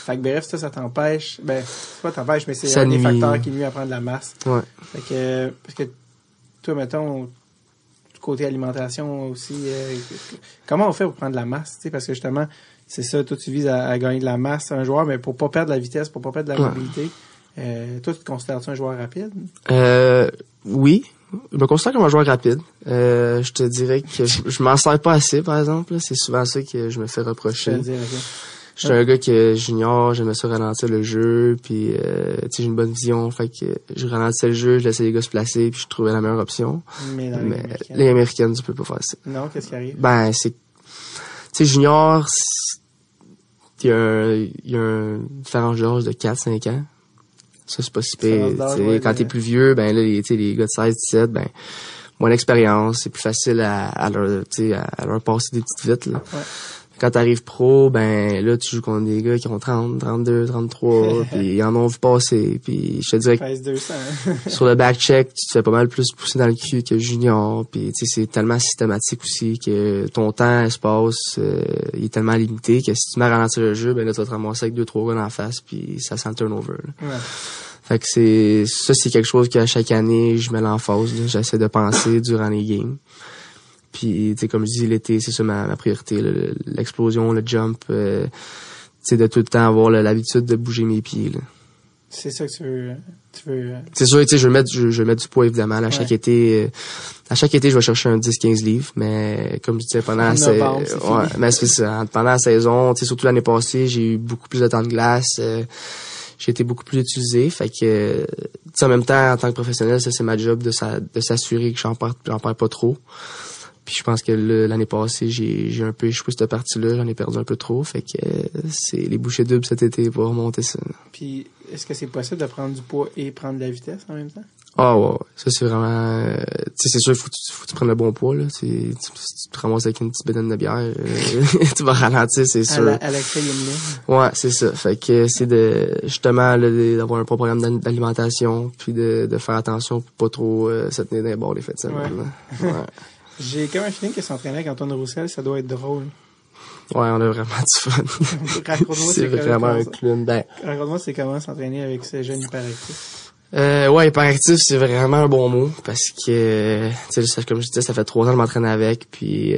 Fait que bref, ça t'empêche, ben, c'est pas t'empêche, mais c'est un des facteurs qui nuit à prendre de la masse.
Ouais.
Fait que, parce que, toi, mettons, côté alimentation aussi, comment on fait pour prendre de la masse, tu sais, parce que justement, c'est ça, toi, tu vises à gagner de la masse, un joueur, mais pour pas perdre la vitesse, pour pas perdre de la mobilité. Toi, tu te considères-tu un joueur rapide?
Oui. Je me considère comme un joueur rapide. Je te dirais que je m'en sers pas assez, par exemple, là. C'est souvent ça que je me fais reprocher. Je suis un gars qui junior, j'aimais ça ralentir le jeu, puis tu sais, j'ai une bonne vision, fait que je ralentissais le jeu, je laissais les gars se placer, puis je trouvais la meilleure option. Mais les Américaines, tu peux pas faire ça.
Non, qu'est-ce qui arrive? Ben,
c'est... Tu sais, junior, il y a un différence d'âge de 4-5 ans. Ça, c'est pas si pire. Quand t'es plus vieux, ben là, les gars de 16-17, ben, moins d'expérience, c'est plus facile à leur passer des petites vites, là.
Ouais.
Quand t'arrives pro, ben là, tu joues contre des gars qui ont 30, 32, 33, puis ils en ont vu passer, puis je te dirais que sur le back-check, tu te fais pas mal plus pousser dans le cul que junior, puis tu sais, c'est tellement systématique aussi que ton temps, espace, il est tellement limité que si tu mets à ralentir le jeu, ben là, tu vas te ramasser avec 2-3 gars en face, puis ça sent le turnover, là.
Ouais.
Fait que c'est quelque chose qu'à chaque année, je mets l'emphase, là. J'essaie de penser durant les games. Puis, tu sais, comme je dis, l'été, c'est ça ma priorité, là, l'explosion, le jump, tu sais, de tout le temps avoir l'habitude de bouger mes pieds, là.
C'est ça que tu veux...
C'est sûr, tu sais, je vais mettre du poids, évidemment, à chaque été. À chaque été, je vais chercher un 10-15 livres, mais comme je disais, pendant mais c'est ça. Pendant la saison, tu sais, surtout l'année passée, j'ai eu beaucoup plus de temps de glace, j'ai été beaucoup plus utilisé, fait que, tu sais, en même temps, en tant que professionnel, ça, c'est ma job de s'assurer que j'en perds pas trop. Puis je pense que l'année passée, j'ai un peu échoué cette partie-là, j'en ai perdu un peu trop, fait que c'est les bouchées doubles cet été pour remonter ça.
Puis est-ce que c'est possible de prendre du poids et prendre de la vitesse en même temps?
Ah ouais, ça c'est vraiment... tu sais, c'est sûr, faut que tu prennes le bon poids, là. Si tu te ramasses avec une petite bédaine de bière, tu vas ralentir, c'est sûr.
À la clé,
ouais, c'est ça. Fait que c'est justement d'avoir un bon programme d'alimentation, puis de faire attention pour pas trop se tenir dans les bords les fêtes de semaine. Ouais.
J'ai comme un feeling que s'entraîner avec Antoine Roussel, ça doit être drôle.
Ouais, on a vraiment du fun. C'est vraiment un clown.
Raconte-moi, c'est comment s'entraîner avec ces jeunes hyperactifs.
Ouais, hyperactif, c'est vraiment un bon mot, parce que, tu sais, comme je disais, ça fait 3 ans de m'entraîner avec, puis,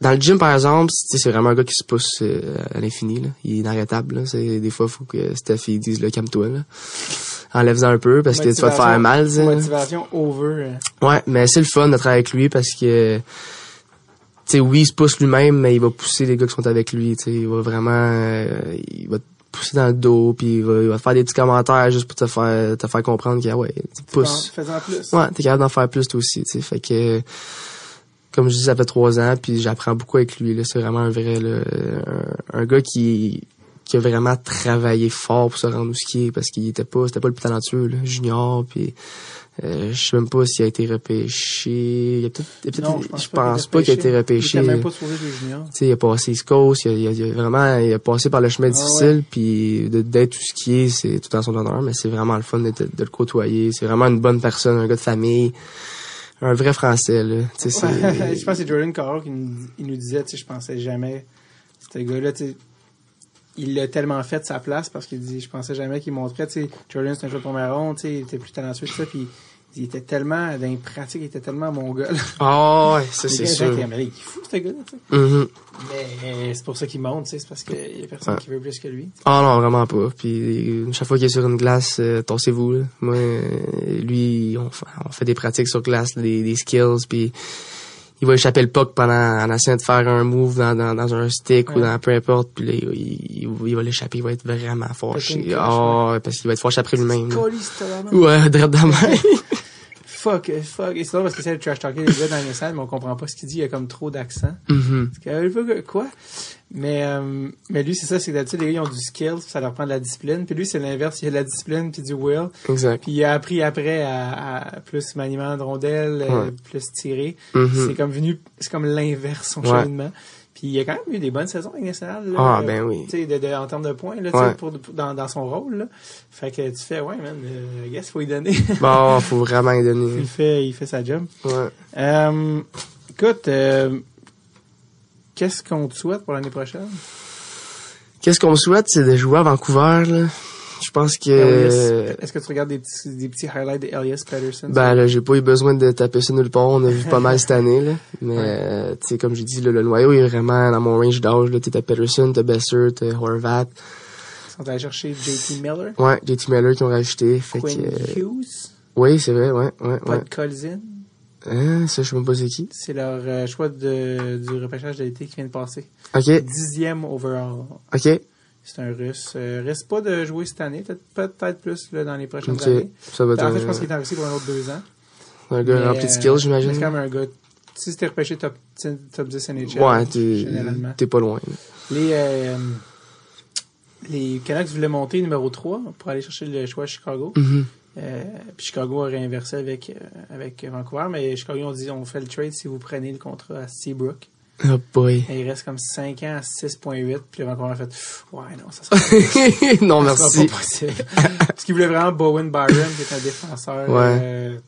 Dans le gym, par exemple, c'est vraiment un gars qui se pousse à l'infini, là. Il est inarrêtable, là. Des fois, faut que Steph, il dise, là, calme-toi, là. Enlève-en un peu, parce que tu vas te faire mal, tu sais.
Motivation over.
Ouais, mais c'est le fun de travailler avec lui, parce que, tu sais, oui, il se pousse lui-même, mais il va pousser les gars qui sont avec lui, tu sais. Il va vraiment, il va te pousser dans le dos, puis il va te faire des petits commentaires juste pour te faire comprendre que, ouais, tu pousses.
Fais-en plus.
Ouais, t'es capable d'en faire plus, toi aussi, tu sais. Fait que, comme je dis, ça fait 3 ans, puis j'apprends beaucoup avec lui, là. C'est vraiment un vrai, là, un gars qui a vraiment travaillé fort pour se rendre où ce qu'il est, parce c'était pas le plus talentueux, là, junior, puis je sais même pas s'il a été repêché. Je pense pas qu'il a été repêché.
Il était même pas sauvé les juniors.
Tu sais, il a passé East Coast, il a passé par le chemin difficile, puis d'être tout ce qui est, c'est tout en son honneur, mais c'est vraiment le fun de le côtoyer. C'est vraiment une bonne personne, un gars de famille. Un vrai Français, là. Tu sais,
je pense que c'est Jordan Carroll qui nous disait, tu sais, je pensais jamais, ce gars-là, tu sais, il l'a tellement fait de sa place parce qu'il dit, je pensais jamais qu'il montrait, tu sais, Jordan c'est un joueur de première ronde, tu sais, il était plus talentueux que ça, puis il était tellement, dans les pratiques, il était tellement mongol.
Ah ouais, ça c'est sûr.
Il est fou, ce gars-là, tu sais.
Mm-hmm.
Mais c'est pour ça qu'il monte, tu sais, c'est parce qu'il y a personne qui veut plus que lui.
Ah non, vraiment pas. Puis chaque fois qu'il est sur une glace, torsez-vous, là. Moi, lui, on fait des pratiques sur glace, des skills, puis il va échapper le puck en essayant de faire un move dans un stick ou dans peu importe, puis là, il va l'échapper, il va être vraiment fâché. Parce qu'il va être fâché après lui-même. Ouais, drôle de même.
Fuck. Et c'est drôle parce que c'est le trash talker les gars dans les salles, mais on comprend pas ce qu'il dit, il y a comme trop d'accent.
Mm-hmm.
Quoi? Mais lui, c'est ça, c'est que d'habitude, les gars, ils ont du skill, ça leur prend de la discipline. Puis lui, c'est l'inverse, il a de la discipline puis du will.
Exact.
Puis il a appris après à plus maniement de rondelles, plus tirer.
Mm-hmm.
C'est comme l'inverse, son cheminement. Puis il a quand même eu des bonnes saisons avec nationale.
Ben oui.
Tu sais, en termes de points, là, dans son rôle, là. Fait que tu fais, ouais, man, I guess, faut y donner.
Bon, faut vraiment y donner.
Il fait sa job.
Ouais.
Écoute, qu'est-ce qu'on te souhaite pour l'année prochaine?
Qu'est-ce qu'on me souhaite, c'est de jouer à Vancouver, là. Je pense que...
Est-ce que tu regardes des petits highlights d'Elias Pettersson?
Ben là, j'ai pas eu besoin de taper ça nulle part. On a vu pas mal cette année, là. Mais, tu sais, comme j'ai dit, le noyau est vraiment dans mon range d'âge, là. T'as Pettersson, t'as Besser, t'as Horvat.
Ils sont allés chercher JT Miller?
Ouais, JT Miller qui ont rajouté.
Quinn Hughes?
Oui, c'est vrai, ouais.
Bud Colzin?
Ça, je sais même pas c'est qui.
C'est leur choix du repêchage de l'été qui vient de passer.
OK.
10e overall.
OK.
C'est un Russe. Risque pas de jouer cette année, peut-être plus là, dans les prochaines années.
Ça va
en fait, je pense qu'il est en Russie pour un autre 2 ans.
Un gars rempli de skills, j'imagine.
C'est quand même un gars... Si c'était repêché top 10 NHL,
ouais,
généralement.
T'es pas loin.
Les Canucks voulaient monter numéro 3 pour aller chercher le choix à Chicago.
Mm-hmm.
Puis Chicago a réinversé avec Vancouver, mais Chicago ont dit on fait le trade si vous prenez le contrat à Seabrook.
Oh boy.
Et il reste comme 5 ans à 6.8, puis Vancouver a fait ouais non, ça sera pas
non,
ça
merci.
sera pas possible. Parce qu'ils voulaient vraiment Bowen Byron, qui est un défenseur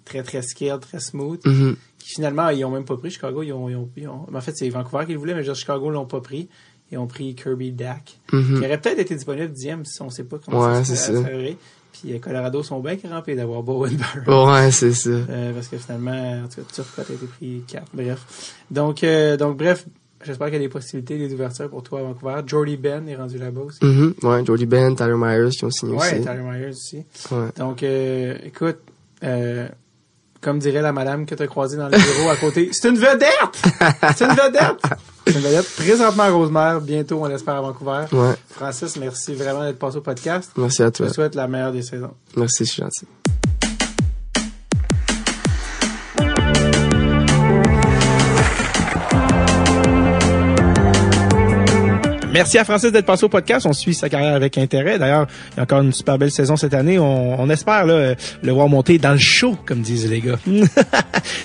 très très skilled, très smooth.
Mm-hmm.
Qui finalement ils ont même pas pris Chicago, en fait c'est Vancouver qui le voulait, mais genre Chicago l'ont pas pris. Ils ont pris Kirby Dack, qui aurait peut-être été disponible 10e si on sait pas comment ça se ferait. Puis Colorado sont bien crampés d'avoir Bowen Byron.
Ouais, c'est ça.
Parce que finalement, en tout cas, Turcotte a été pris 4. Bref. Donc bref, j'espère qu'il y a des possibilités d'ouverture pour toi à Vancouver. Jordy Ben est rendu là-bas aussi.
Mm-hmm. Ouais, Jordy Ben, Tyler Myers qui ont signé aussi.
Ouais, Tyler Myers aussi.
Ouais.
Donc, écoute, comme dirait la madame que tu as croisée dans le bureau à côté, c'est une vedette! C'est une vedette! C'est une vedette. Présentement à Rosemère, bientôt, on l'espère à Vancouver.
Ouais.
Francis, merci vraiment d'être passé au podcast.
Merci à toi.
Je te souhaite la meilleure des saisons.
Merci, je suis gentil.
Merci à Francis d'être passé au podcast. On suit sa carrière avec intérêt. D'ailleurs, il y a encore une super belle saison cette année. On espère là, le voir monter dans le show, comme disent les gars.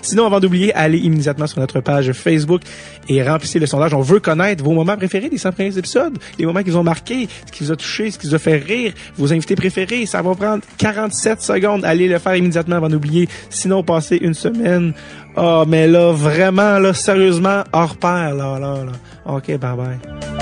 Sinon, avant d'oublier, allez immédiatement sur notre page Facebook et remplissez le sondage. On veut connaître vos moments préférés des 100 premiers épisodes, les moments qui vous ont marqué, ce qui vous a touché, ce qui vous a fait rire, vos invités préférés. Ça va prendre 47 secondes. Allez le faire immédiatement avant d'oublier. Sinon, passez une semaine. Mais là, vraiment, là, sérieusement, hors pair, là. OK, bye bye.